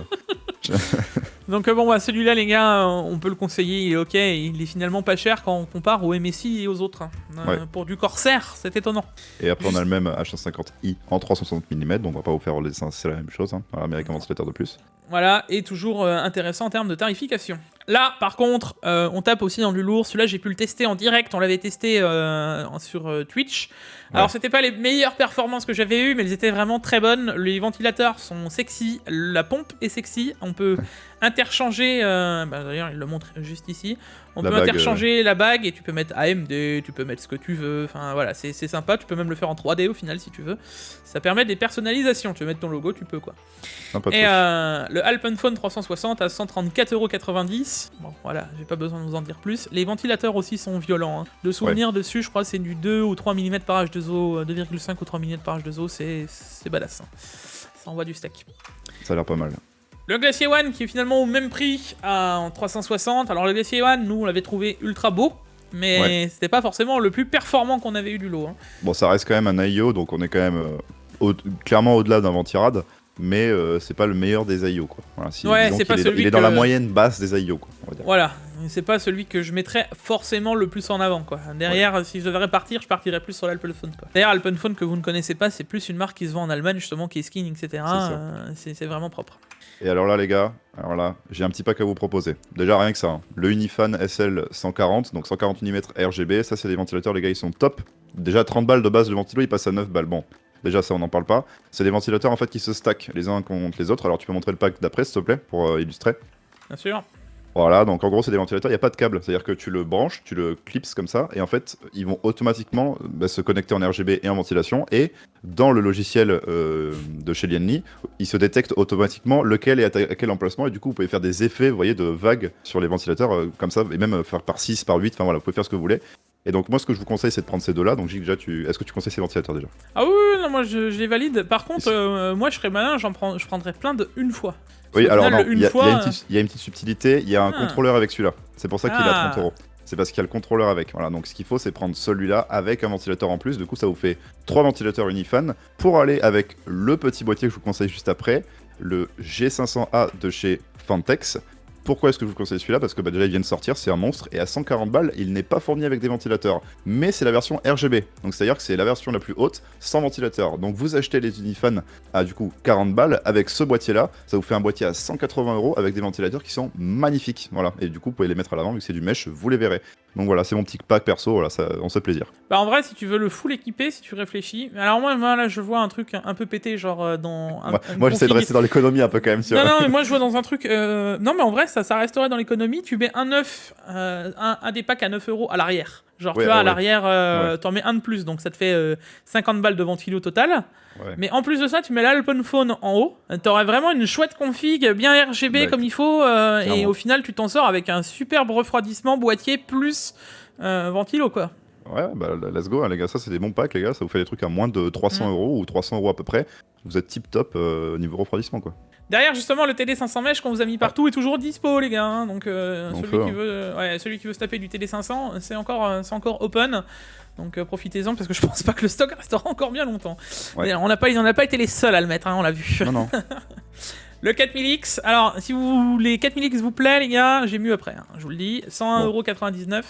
Donc bon, celui-là, les gars, on peut le conseiller, il est ok, il est finalement pas cher quand on compare au MSI et aux autres. Pour du Corsair, c'est étonnant. Et après, on a le même H150i en 360 mm, donc on va pas vous faire le dessin, c'est la même chose, hein, avec un ventilateur de plus. Voilà, et toujours intéressant en termes de tarification. Là, par contre, on tape aussi dans du lourd. Celui-là, j'ai pu le tester en direct. On l'avait testé sur Twitch. Alors, c'était pas les meilleures performances que j'avais eues, mais elles étaient vraiment très bonnes. Les ventilateurs sont sexy. La pompe est sexy. On peut interchanger... d'ailleurs, il le montre juste ici. On peut interchanger la bague et tu peux mettre AMD, tu peux mettre ce que tu veux. Enfin, voilà, c'est sympa. Tu peux même le faire en 3D au final, si tu veux. Ça permet des personnalisations. Tu veux mettre ton logo, tu peux, quoi. Et le Alpenphone 360 à 134,90€. Bon, voilà, j'ai pas besoin de vous en dire plus. Les ventilateurs aussi sont violents. Hein. De souvenir dessus, je crois que c'est du 2 ou 3 mm par H2O, 2,5 ou 3 mm par H2O, c'est badass. Hein. Ça envoie du steak. Ça a l'air pas mal. Le Glacier One qui est finalement au même prix en 360. Alors le Glacier One, nous on l'avait trouvé ultra beau. Mais c'était pas forcément le plus performant qu'on avait eu du lot. Hein. Bon, ça reste quand même un IO, donc on est quand même clairement au-delà d'un Ventirad. Mais c'est pas le meilleur des IO, quoi. Voilà, c'est pas celui il est dans la moyenne basse des IO, quoi, on va dire. Voilà, c'est pas celui que je mettrais forcément le plus en avant, quoi. Derrière, si je devrais partir, je partirais plus sur l'Alpenphone, quoi. D'ailleurs, Alpenphone que vous ne connaissez pas, c'est plus une marque qui se vend en Allemagne, justement, qui est skin, etc. C'est vraiment propre. Et alors là, les gars, j'ai un petit pack à vous proposer. Déjà, rien que ça, hein. Le Unifan SL 140, donc 140 mm RGB, ça c'est des ventilateurs, les gars, ils sont top. Déjà, 30 balles de base, le ventilo, il passe à 9 balles. Bon, déjà, ça, on n'en parle pas. C'est des ventilateurs, en fait, qui se stackent les uns contre les autres. Alors, tu peux montrer le pack d'après, s'il te plaît, pour illustrer. Bien sûr. Voilà, donc en gros, c'est des ventilateurs, il n'y a pas de câble. C'est-à-dire que tu le branches, tu le clips comme ça, et en fait, ils vont automatiquement se connecter en RGB et en ventilation. Et dans le logiciel de chez Lienli, il se détecte automatiquement lequel est à quel emplacement. Et du coup, vous pouvez faire des effets, vous voyez, de vagues sur les ventilateurs comme ça, et même faire par 6, par 8. Enfin voilà, vous pouvez faire ce que vous voulez. Et donc moi ce que je vous conseille c'est de prendre ces deux-là. Donc déjà est-ce que tu conseilles ces ventilateurs déjà? Ah oui, non, moi je les valide. Par contre, moi je serais malin, je prendrais plein de une fois. Oui, alors non, il y a une petite subtilité, il y a un contrôleur avec celui-là. C'est pour ça qu'il est à 30€. C'est parce qu'il y a le contrôleur avec. Voilà, donc ce qu'il faut c'est prendre celui-là avec un ventilateur en plus. Du coup ça vous fait 3 ventilateurs Unifan pour aller avec le petit boîtier que je vous conseille juste après, le G500A de chez Fantex. Pourquoi est-ce que je vous conseille celui-là? Parce que déjà il vient de sortir, c'est un monstre, et à 140 balles, il n'est pas fourni avec des ventilateurs. Mais c'est la version RGB, donc c'est-à-dire que c'est la version la plus haute, sans ventilateur. Donc vous achetez les Unifan à du coup 40 balles, avec ce boîtier-là, ça vous fait un boîtier à 180€ avec des ventilateurs qui sont magnifiques. Voilà, et du coup vous pouvez les mettre à l'avant, vu que c'est du mesh, vous les verrez. Donc voilà, c'est mon petit pack perso, voilà, ça, on se fait plaisir. Bah en vrai, si tu veux le full équipé, si tu réfléchis... Alors moi là, je vois un truc un peu pété, genre dans... Moi j'essaie de rester dans l'économie un peu quand même, tu vois. Non, mais moi je vois dans un truc... Non mais en vrai, ça resterait dans l'économie, tu mets un œuf, un des packs à 9€ à l'arrière. Genre tu vois, à l'arrière, t'en mets un de plus, donc ça te fait 50 balles de ventilo total. Ouais. Mais en plus de ça, tu mets l'Alpenphone en haut. T'aurais vraiment une chouette config, bien RGB comme il faut, et au final, tu t'en sors avec un superbe refroidissement boîtier plus ventilo, quoi. Ouais, bah let's go, hein, les gars. Ça, c'est des bons packs, les gars. Ça vous fait des trucs à moins de 300 euros ou 300 euros à peu près. Vous êtes tip top niveau refroidissement, quoi. Derrière, justement, le TD 500 mèches qu'on vous a mis partout est toujours dispo, les gars. Hein. Donc, celui qui veut se taper du TD 500, c'est encore open. Donc, profitez-en parce que je pense pas que le stock restera encore bien longtemps. Ouais. On n'a pas été les seuls à le mettre, hein, on l'a vu. Non. Le 4000X, alors si les 4000X vous plaît les gars, j'ai mieux après, hein, je vous le dis, 101,99€.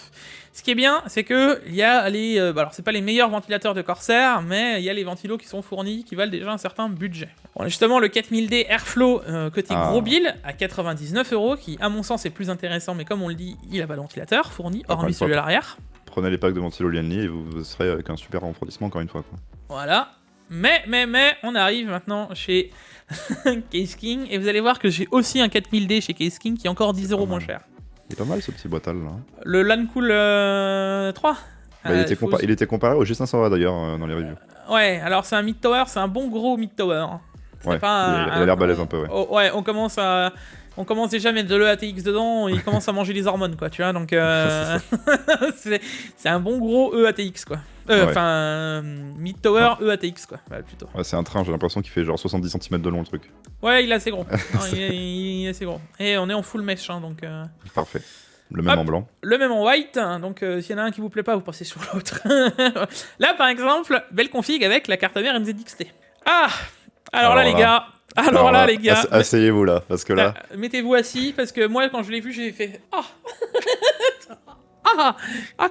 Ce qui est bien, c'est que il y a alors c'est pas les meilleurs ventilateurs de Corsair, mais il y a les ventilos qui sont fournis, qui valent déjà un certain budget. Bon, justement le 4000D Airflow côté gros bill à 99€, qui à mon sens est plus intéressant, mais comme on le dit, il a pas de ventilateur fourni, hormis celui à l'arrière. Prenez les packs de ventilo Lianli et vous serez avec un super refroidissement encore une fois, quoi. Voilà. Mais, on arrive maintenant chez Case King, et vous allez voir que j'ai aussi un 4000D chez Case King qui est encore 10€ moins cher. Il est pas mal ce petit boital là. Le Lancool 3 il était comparé au G520 d'ailleurs dans les reviews. Ouais, alors c'est un mid-tower, c'est un bon gros mid-tower. Ouais, il a l'air balèze un peu, ouais. Ouais, on commence déjà à mettre de l'EATX dedans, il commence à manger les hormones, quoi, tu vois, donc c'est un bon gros EATX, quoi. Mid-tower EATX, quoi, plutôt. Ouais, c'est un train, j'ai l'impression qu'il fait genre 70 cm de long le truc. Ouais, il est assez gros. Non, il est assez gros. Et on est en full mesh, hein, donc... Parfait. Le même en blanc. Le même en white, hein, donc s'il y en a un qui vous plaît pas, vous passez sur l'autre. Là, par exemple, belle config avec la carte mère NZXT. Alors là, les gars... Alors là, les gars... Asseyez-vous là, parce que là... mettez-vous assis, parce que moi, quand je l'ai vu, j'ai fait...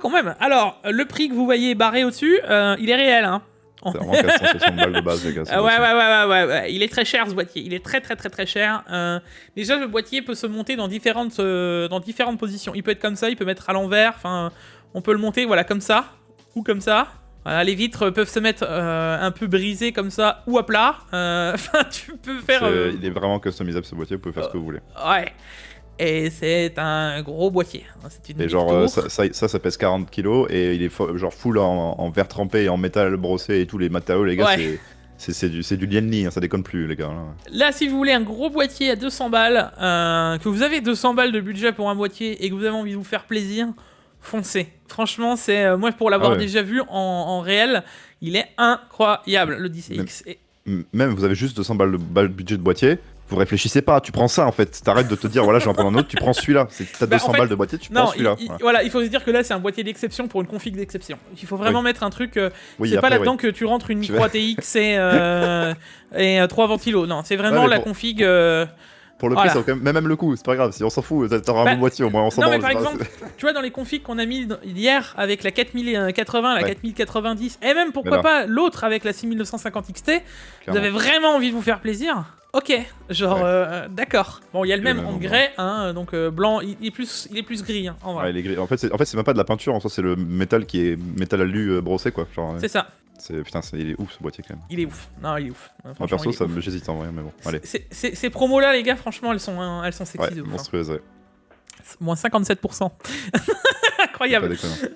quand même. Alors, le prix que vous voyez barré au-dessus, il est réel, hein. C'est vraiment 460 balles de base, les gars. Ouais. Il est très cher, ce boîtier. Il est très cher. Déjà, le boîtier peut se monter dans différentes positions. Il peut être comme ça, il peut mettre à l'envers. Enfin, on peut le monter, voilà, comme ça ou comme ça. Voilà, les vitres peuvent se mettre un peu brisées comme ça ou à plat. Enfin, tu peux faire. Il est vraiment customisable ce boîtier. Vous pouvez faire ce que vous voulez. Ouais. Et c'est un gros boîtier. Et genre, ça pèse 40 kg et il est genre full en verre trempé et en métal brossé et tous les matériaux, les gars. Ouais. C'est du Lianli, hein, ça déconne plus, les gars. Là, si vous voulez un gros boîtier à 200 balles, que vous avez 200 balles de budget pour un boîtier et que vous avez envie de vous faire plaisir, foncez. Franchement, c'est moi, pour l'avoir déjà vu en réel, il est incroyable, le 10X. Même vous avez juste 200 balles de budget de boîtier. Vous réfléchissez pas, tu prends ça en fait. T'arrêtes de te dire voilà, je vais en prendre un autre, tu prends celui-là. T'as 200 balles de boîtier, tu prends celui-là. Voilà, il faut se dire que là c'est un boîtier d'exception pour une config d'exception. Il faut vraiment mettre un truc. C'est pas là-dedans que tu rentres une micro ATX et 3 ventilos. Non, c'est vraiment la config. Pour le prix, ça vaut quand même le coup, c'est pas grave, si on s'en fout, t'auras un bon boîtier au moins, on s'en branle. Non, mais par exemple, tu vois, dans les configs qu'on a mis hier avec la 4080, la 4090, et même pourquoi pas l'autre avec la 6950 XT, vous avez vraiment envie de vous faire plaisir. Ok, genre, d'accord. Bon, il y a le même en grès, hein, donc blanc, il est plus gris, hein, en vrai. Ouais, il est gris. En fait, c'est même pas de la peinture, en soi, c'est le métal qui est métal alu brossé, quoi. C'est ça. Putain, il est ouf ce boîtier quand même. Il est ouf. Non, il est ouf. Moi perso, j'hésite en vrai, mais bon. Allez. Ces promos-là, les gars, franchement, elles sont sexy de ouf. Monstrueuses, ouais. Moins 57%.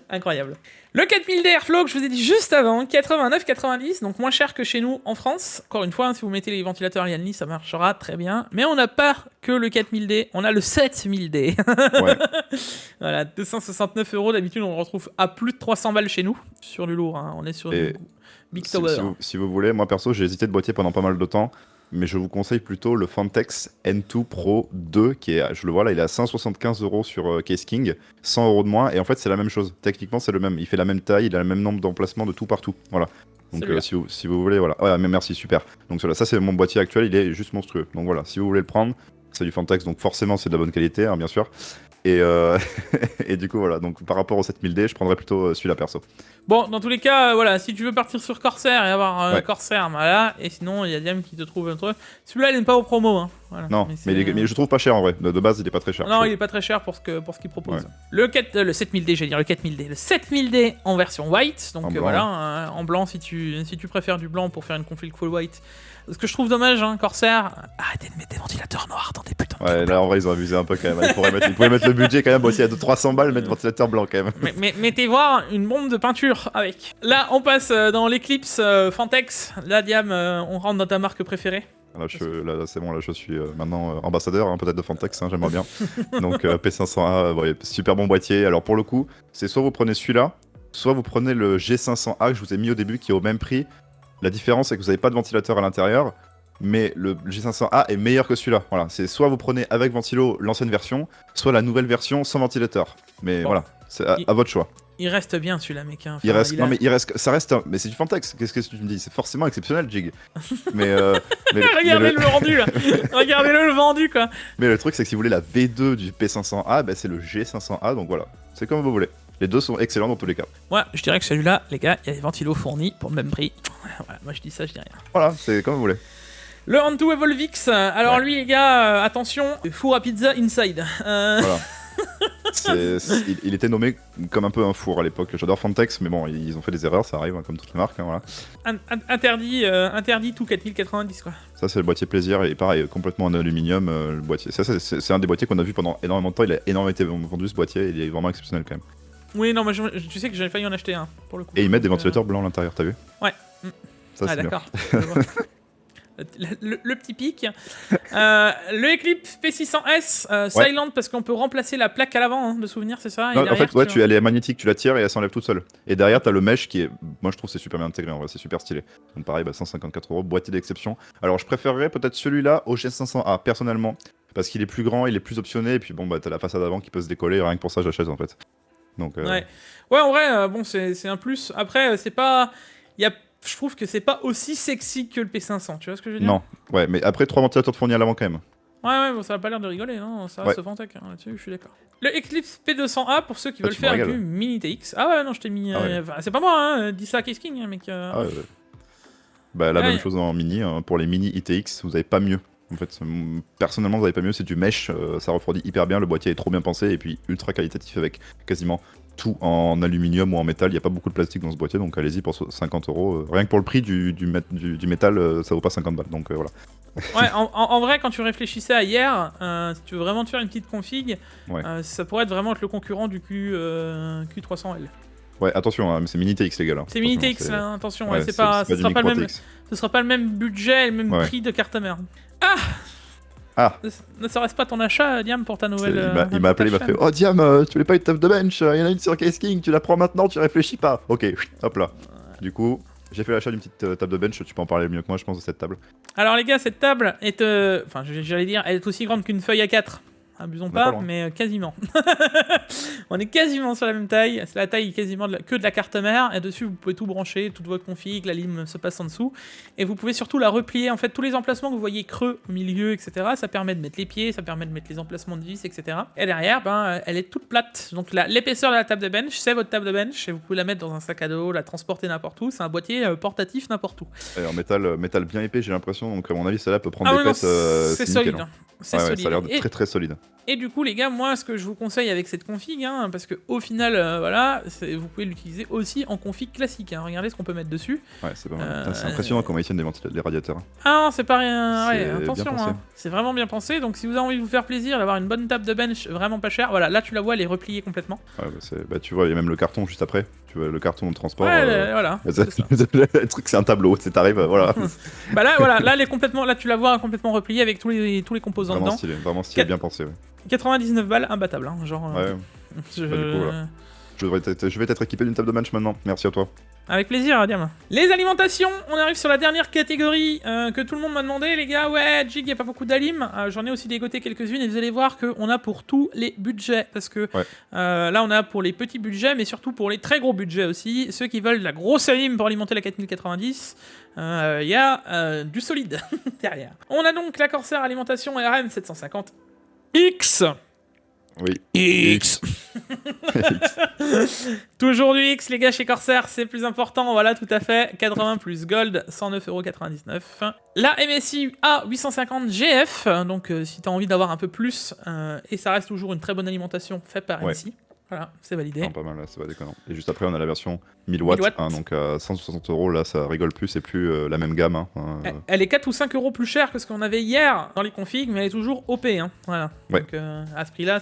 Incroyable. Le 4000D Airflow que je vous ai dit juste avant, 89,90, donc moins cher que chez nous en France. Encore une fois, si vous mettez les ventilateurs Lianli, ça marchera très bien. Mais on n'a pas que le 4000D, on a le 7000D. Ouais. Voilà, 269€. D'habitude, on le retrouve à plus de 300 balles chez nous. Sur du lourd, hein. On est sur du Big Tower. Si vous voulez, moi perso, j'ai hésité de boîtier pendant pas mal de temps. Mais je vous conseille plutôt le Fantex N2 Pro 2 qui est, je le vois là, il est à 175€ sur Case King, 100€ de moins, et en fait c'est la même chose. Techniquement c'est le même, il fait la même taille, il a le même nombre d'emplacements de tout partout. Voilà. Donc si vous voulez, voilà. Ouais, mais merci, super. Donc voilà, ça c'est mon boîtier actuel, il est juste monstrueux. Donc voilà, si vous voulez le prendre, c'est du Fantex, donc forcément c'est de la bonne qualité, hein, bien sûr. Et, et du coup voilà, donc par rapport au 7000D, je prendrais plutôt celui-là perso. Bon, dans tous les cas, voilà, si tu veux partir sur Corsair et avoir Corsair, voilà, et sinon il y a Diam qui te trouve un truc. Celui-là il n'est pas au promo, hein. Voilà. Non, mais je trouve pas cher en vrai. De base, il est pas très cher. Non, il est pas très cher pour ce qu'il propose. Ouais. Le 7000D, j'allais dire le 4000D, le 7000D en version white, donc voilà, en blanc si tu préfères du blanc pour faire une config full white. Ce que je trouve dommage, hein, Corsair, arrêtez de mettre des ventilateurs noirs dans des putains de ouais, là en vrai ils ont abusé un peu quand même. Ils pourraient mettre le budget quand même aussi à 300 balles, mettre ventilateur blanc quand même. Mais mettez voir une bombe de peinture avec. Là on passe dans l'Eclipse Fantex. Là Diam, on rentre dans ta marque préférée. Là, c'est bon, là je suis maintenant ambassadeur hein, peut-être de Fantex, hein, j'aimerais bien. Donc P501, super bon boîtier. Alors pour le coup, c'est soit vous prenez celui-là, soit vous prenez le G500A que je vous ai mis au début, qui est au même prix. La différence, c'est que vous n'avez pas de ventilateur à l'intérieur, mais le G500A est meilleur que celui-là. Voilà, c'est soit vous prenez avec ventilo l'ancienne version, soit la nouvelle version sans ventilateur. Mais Bon. voilà, c'est à votre choix. Il reste bien celui-là, mec. Hein. Il Enfin, reste, il non a- mais ça reste, mais c'est du Fantex. Qu'est-ce que tu me dis? C'est forcément exceptionnel, Jig. Mais, Regardez le vendu là. Regardez-le le vendu quoi. mais le truc, c'est que si vous voulez la V2 du P500A, bah, c'est le G500A. Donc voilà, c'est comme vous voulez. Les deux sont excellents dans tous les cas. Ouais, je dirais que celui-là, les gars, il y a des ventilos fournis pour le même prix. Voilà, moi je dis ça, je dis rien. Voilà, c'est comme vous voulez. Le Antutu Evolvix. Alors Ouais. lui, les gars, attention, four à pizza inside. Voilà. Il était nommé comme un peu un four à l'époque. J'adore Fantex, mais bon, ils ont fait des erreurs, ça arrive, hein, comme toutes les marques. Hein, voilà. Interdit tout 4090 quoi. Ça, c'est le boîtier plaisir, et pareil, complètement en aluminium, le boîtier. Ça, c'est un des boîtiers qu'on a vu pendant énormément de temps. Il a énormément été vendu, ce boîtier, il est vraiment exceptionnel quand même. Oui, non, mais tu sais que j'avais failli en acheter un pour le coup. Et ils mettent des Donc, ventilateurs blancs à l'intérieur, t'as vu? Ouais. Ça, Ah c'est bien. d'accord. Je vois. Le petit pic. Le Eclipse P600S Silent parce qu'on peut remplacer la plaque à l'avant de souvenir, c'est ça. Et Non, en derrière, fait, ouais, elle est magnétique, tu la tires et elle s'enlève toute seule. Et derrière, t'as le mesh qui est. Moi, je trouve que c'est super bien intégré, en vrai, c'est super stylé. Donc, pareil, 154 €, boîtier d'exception. Alors, je préférerais peut-être celui-là au G500A, personnellement. Parce qu'il est plus grand, il est plus optionné, et puis bon, bah, t'as la façade avant qui peut se décoller, rien que pour ça, j'achète en fait. Donc, Ouais, en vrai, bon, c'est un plus. Après, c'est pas. Je trouve que c'est pas aussi sexy que le P500, tu vois ce que je veux dire? non, ouais, mais après, 3 ventilateurs de fournis à l'avant quand même. Ouais, bon, ça a pas l'air de rigoler, hein. Ça Ouais. reste Fantech, hein, là-dessus, je suis d'accord. Le Eclipse P200A pour ceux qui Ah, veulent tu me faire régales. du Mini TX. Ah ouais, non, je t'ai mis. Ah ouais. Enfin, c'est pas moi, hein, dis ça à Case King, hein, mec. Ah ouais, ouais. Bah, la Ouais. même chose en mini, hein, pour les mini ITX, vous avez pas mieux. En fait, personnellement, vous avez pas mieux, c'est du mesh, ça refroidit hyper bien, le boîtier est trop bien pensé, et puis ultra qualitatif avec quasiment tout en aluminium ou en métal. Il n'y a pas beaucoup de plastique dans ce boîtier, donc allez-y pour 50 €. Rien que pour le prix du métal, ça vaut pas 50 balles, donc voilà. Ouais, en vrai, quand tu réfléchissais à hier, si tu veux vraiment te faire une petite config, Ouais. ça pourrait être vraiment être le concurrent du Q300L. Ouais, attention, hein, mais c'est mini TX, les gars. Là. C'est Mini Attention, TX, hein, attention, ouais, ouais, c'est pas, du ce sera pas le micro même, TX. ce sera pas le même budget et le même Ouais. prix de carte mère. Ah, Ne serait-ce pas ton achat, Diam, pour ta nouvelle. il m'a appelé, il m'a fait Oh Diam, tu voulais pas une table de bench, il y en a une sur Case King, tu la prends maintenant, tu réfléchis pas. Ok, hop là. Du coup, j'ai fait l'achat d'une petite table de bench, tu peux en parler mieux que moi, je pense, de cette table. Alors les gars, cette table est, enfin, j'allais dire, elle est aussi grande qu'une feuille A4. Abusons On est pas pas, loin. mais quasiment. On est quasiment sur la même taille. C'est la taille quasiment que de la carte mère. Et dessus, vous pouvez tout brancher, toute votre config, la lime se passe en dessous. Et vous pouvez surtout la replier. En fait, tous les emplacements que vous voyez creux au milieu, etc., ça permet de mettre les pieds, ça permet de mettre les emplacements de vis, etc. Et derrière, elle est toute plate. Donc l'épaisseur de la table de bench, c'est votre table de bench. Et vous pouvez la mettre dans un sac à dos, la transporter n'importe où. C'est un boîtier portatif n'importe où. Et en métal bien épais, j'ai l'impression, donc à mon avis, celle-là peut prendre Ah des ouais, non, pètes. c'est solide. nickel, hein. C'est Ouais, ouais, solide. ça a l'air de Et- très très solide. Et du coup, les gars, moi, ce que je vous conseille avec cette config, hein, parce que au final, voilà, vous pouvez l'utiliser aussi en config classique. Hein. Regardez ce qu'on peut mettre dessus. Ouais, c'est pas mal. Putain, c'est impressionnant comment ils tiennent les radiateurs. Ah non, c'est pas rien. Ouais, C'est bien attention, pensé. hein. C'est vraiment bien pensé. Donc, si vous avez envie de vous faire plaisir, d'avoir une bonne table de bench vraiment pas chère, voilà, là, tu la vois, elle est repliée complètement. Ouais, tu vois, il y a même le carton juste après. Tu vois, le carton de transport. Ouais, voilà. c'est ça. Le truc, c'est un tableau, t'arrives, voilà. Bah là, voilà, là, elle est complètement, là, tu la vois complètement repliée avec tous les composants dedans. Vraiment stylé, bien pensé. Ouais. 99 balles, imbattable, hein, genre. Ouais. je- Bah, du coup, voilà. Je vais être équipé d'une table de bench maintenant. Merci à toi. Avec plaisir, Diam. Les alimentations, on arrive sur la dernière catégorie que tout le monde m'a demandé, les gars. Ouais, Jig, y a pas beaucoup d'alim. J'en ai aussi dégoté quelques-unes et vous allez voir qu'on a pour tous les budgets. Parce que Ouais. là, on a pour les petits budgets, mais surtout pour les très gros budgets aussi. Ceux qui veulent de la grosse alim pour alimenter la 4090, il y a du solide derrière. On a donc la Corsair Alimentation RM 750 X. Oui. X. Toujours du X, les gars, chez Corsair, c'est plus important. Voilà, tout à fait. 80 plus Gold, 109,99 €. La MSI A850 GF, donc si tu as envie d'avoir un peu plus, et ça reste toujours une très bonne alimentation faite par Ouais. MSI. Voilà, c'est validé. Non, pas mal, là, c'est pas déconnant. Et juste après, on a la version 1000 watts, 1000 watts. hein, donc à 160 €, là, ça rigole plus, c'est plus la même gamme. Hein, Elle est 4 ou 5 € plus chère que ce qu'on avait hier dans les configs, mais elle est toujours OP. Hein. Voilà. Ouais. Donc à ce prix-là,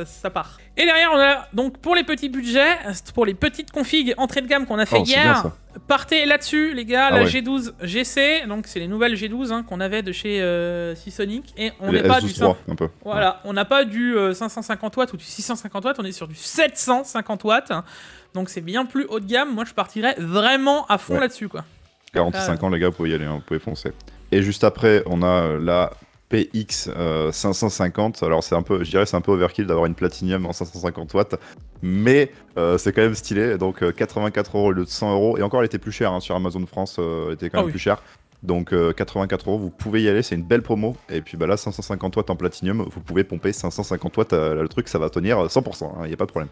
ça part. Et derrière, on a donc pour les petits budgets, pour les petites configs entrée de gamme qu'on a fait Oh, c'est bien, hier, ça. partez là-dessus, les gars. Ah La ouais. G12 GC, donc c'est les nouvelles G12 hein, qu'on avait de chez Seasonic. Et on Les n'est pas du S12-3, un peu. voilà, on n'a pas du 550 watts ou du 650 watts, on est sur du 750 watts. Donc c'est bien plus haut de gamme. Moi, je partirais vraiment à fond là-dessus, quoi. 45 ans, les gars, vous pouvez y aller, hein, vous pouvez foncer. Et juste après, on a la PX 550. Alors, c'est un peu, je dirais, c'est un peu overkill d'avoir une Platinum en 550 watts, mais c'est quand même stylé. Donc, 84 € au lieu de 100 €. Et encore, elle était plus chère hein, sur Amazon France, elle était quand même plus chère. Donc, 84 €, vous pouvez y aller, c'est une belle promo. Et puis, bah là, 550 watts en Platinum, vous pouvez pomper 550 watts. Le truc, ça va tenir 100%, il n'y a pas de problème.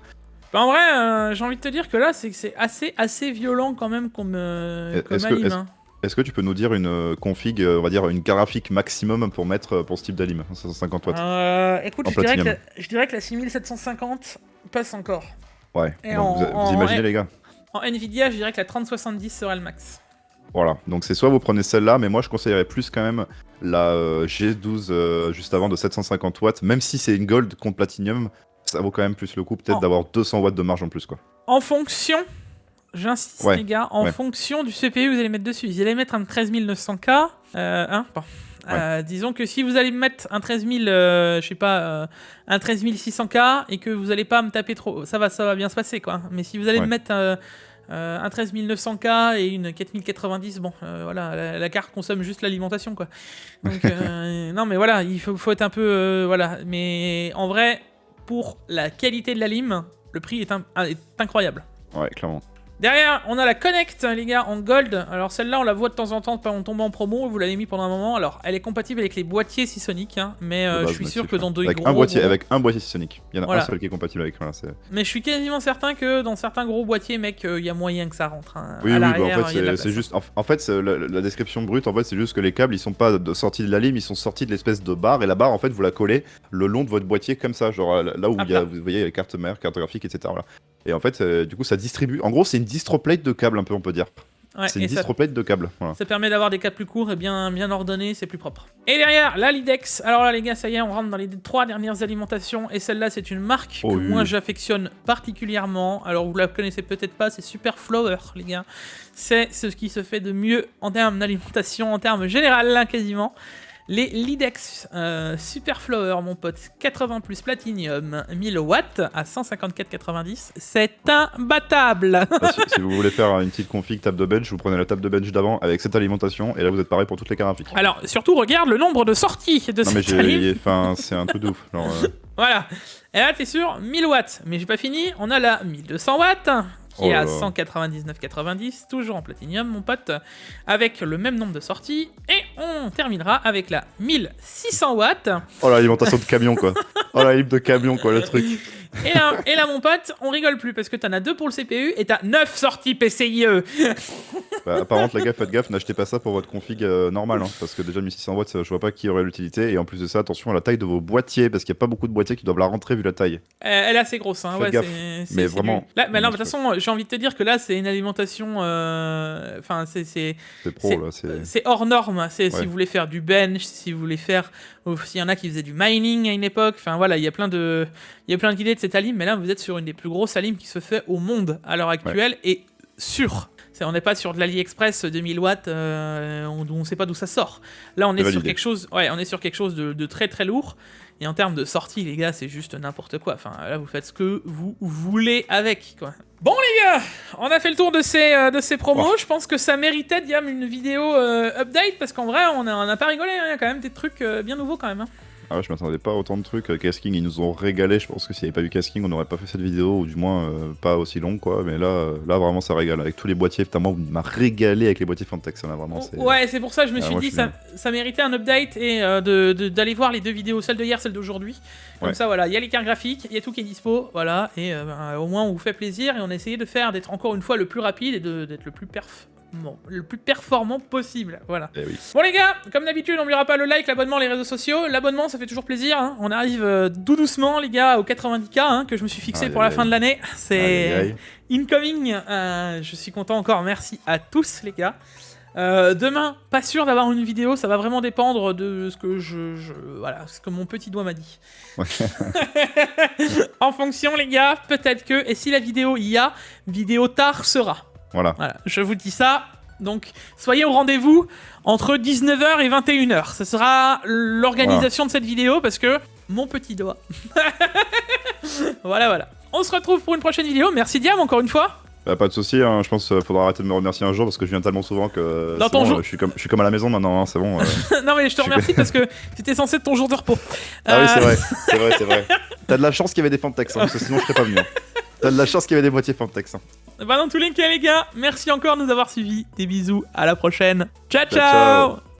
Bah en vrai, j'ai envie de te dire que là, c'est assez violent quand même comme alim. Est-ce que tu peux nous dire une config, on va dire une graphique maximum pour mettre pour ce type d'alim, 550 watts Écoute, je dirais que la 6750 passe encore. Ouais, donc vous imaginez les gars. En Nvidia, je dirais que la 3070 sera le max. Voilà, donc c'est soit vous prenez celle-là, mais moi je conseillerais plus quand même la G12 juste avant de 750 watts, même si c'est une gold contre platinum, ça vaut quand même plus le coup peut-être d'avoir 200 watts de marge en plus quoi. En fonction, j'insiste les gars, en fonction du CPU vous allez mettre dessus. Vous allez mettre un 13900K, disons que si vous allez mettre un 13000, je sais pas, un 13600K et que vous allez pas me taper trop, ça va bien se passer quoi. Mais si vous allez me mettre un 13900K et une 4090, bon, voilà, la carte consomme juste l'alimentation quoi. Donc non mais voilà, il faut être un peu, voilà. Mais en vrai, pour la qualité de la lime, le prix est incroyable. Ouais, clairement. Derrière, on a la Connect, les gars, en gold. Alors celle-là, on la voit de temps en temps quand on tombe en promo. Vous l'avez mis pendant un moment. Alors, elle est compatible avec les boîtiers Seasonic, hein, mais je suis sûr que dans avec un boîtier Seasonic. Il y en a un seul qui est compatible avec. Voilà, mais je suis quasiment certain que dans certains gros boîtiers, mec, il y a moyen que ça rentre. Hein. Oui, bah en fait, c'est juste. En fait, la description brute, en fait, c'est juste que les câbles, ils sont pas sortis de la lime, ils sont sortis de l'espèce de barre. Et la barre, en fait, vous la collez le long de votre boîtier comme ça, genre là où vous voyez les cartes mères, cartes graphiques, etc. Voilà. Et en fait, du coup, ça distribue. En gros, c'est une distroplate de câbles, un peu, on peut dire. Ouais, c'est une distroplate de câbles. Voilà. Ça permet d'avoir des câbles plus courts et bien ordonnés, c'est plus propre. Et derrière, la Lidex. Alors là, les gars, ça y est, on rentre dans les 3 dernières alimentations. Et celle-là, c'est une marque que moi, j'affectionne particulièrement. Alors, vous la connaissez peut-être pas, c'est Super Flower, les gars. C'est ce qui se fait de mieux en termes d'alimentation, en termes général, là, quasiment. Les Lidex Super Flower, mon pote, 80 plus Platinum, 1000 watts à 154,90. C'est imbattable. Si vous voulez faire une petite config table de bench, vous prenez la table de bench d'avant avec cette alimentation et là vous êtes pareil pour toutes les cartes graphiques. Alors surtout regarde le nombre de sorties de cette enfin, c'est un truc de ouf. Genre, Voilà. Et là t'es sur 1000 watts. Mais j'ai pas fini, on a la 1200 watts. Qui est à 199,90, toujours en platinium, mon pote, avec le même nombre de sorties. Et on terminera avec la 1600 watts. Oh, l'alimentation de camion, quoi. Oh, la lime de camion, quoi, le truc. Et là, mon pote, on rigole plus, parce que t'en as 2 pour le CPU et t'as 9 sorties PCIe. Par contre, les gars, faites gaffe, n'achetez pas ça pour votre config normale, hein, parce que déjà 1600 watts, je vois pas qui aurait l'utilité. Et en plus de ça, attention à la taille de vos boîtiers, parce qu'il n'y a pas beaucoup de boîtiers qui doivent la rentrer vu la taille. Elle est assez grosse, hein. Faites gaffe. Mais vraiment. Là, mais non, de toute façon, j'ai envie de te dire que là, c'est une alimentation. Enfin, c'est pro, là. C'est hors norme. Si vous voulez faire du bench, si vous voulez faire. S'il y en a qui faisaient du mining à une époque. Enfin, voilà, il y a plein d'idées de cette alim, mais là, vous êtes sur une des plus grosses alimes qui se fait au monde à l'heure actuelle et sûre. On n'est pas sur de l'AliExpress 2000 watts, on ne sait pas d'où ça sort. Là, on est sur quelque chose, de très très lourd. Et en termes de sortie, les gars, c'est juste n'importe quoi. Enfin, là, vous faites ce que vous voulez avec, quoi. Bon, les gars, on a fait le tour de ces promos. Je pense que ça méritait, Diam, une vidéo update, parce qu'en vrai, on n'a pas rigolé. Il y a quand même des trucs bien nouveaux, quand même. Hein. Ah ouais, je m'attendais pas à autant de trucs. Casking, ils nous ont régalé. Je pense que s'il n'y avait pas eu Casking, on n'aurait pas fait cette vidéo, ou du moins pas aussi longue, quoi. Mais là, vraiment, ça régale. Avec tous les boîtiers, putain, moi, vous m'avez régalé avec les boîtiers Fantex. Là, vraiment, ouais, c'est pour ça que je me suis dit, ça méritait un update et d'aller voir les 2 vidéos, celle de hier, celle d'aujourd'hui. Comme ça, voilà, il y a les cartes graphiques, il y a tout qui est dispo, voilà. Et au moins, on vous fait plaisir et on a essayé d'être encore une fois le plus rapide et d'être le plus performant possible, voilà. Oui. Bon les gars, comme d'habitude, n'oubliera pas le like, l'abonnement, les réseaux sociaux. L'abonnement, ça fait toujours plaisir, hein. On arrive doucement, les gars, aux 90K, hein, que je me suis fixé pour la fin de l'année. C'est incoming. Je suis content encore, merci à tous les gars. Demain, pas sûr d'avoir une vidéo, ça va vraiment dépendre de ce que ce que mon petit doigt m'a dit. Ouais. En fonction, les gars, peut-être que, et si la vidéo y a, vidéo tard sera. Voilà, je vous dis ça. Donc, soyez au rendez-vous entre 19h et 21h. Ce sera l'organisation de cette vidéo parce que mon petit doigt. Voilà. on se retrouve pour une prochaine vidéo. Merci Diam encore une fois. Bah, pas de soucis, hein. Je pense qu'il faudra arrêter de me remercier un jour parce que je viens tellement souvent que Dans ton jour- je suis comme à la maison maintenant, hein, c'est bon. Non mais je te remercie parce que c'était censé être ton jour de repos. Ah oui, c'est vrai. T'as de la chance qu'il y avait des Fantex, hein, parce que sinon je serais pas venu. Hein. T'as de la chance qu'il y avait des boîtiers Fantex. Hein. Bah dans tous les cas les gars, merci encore de nous avoir suivis. Des bisous, à la prochaine. Ciao Ciao. ciao.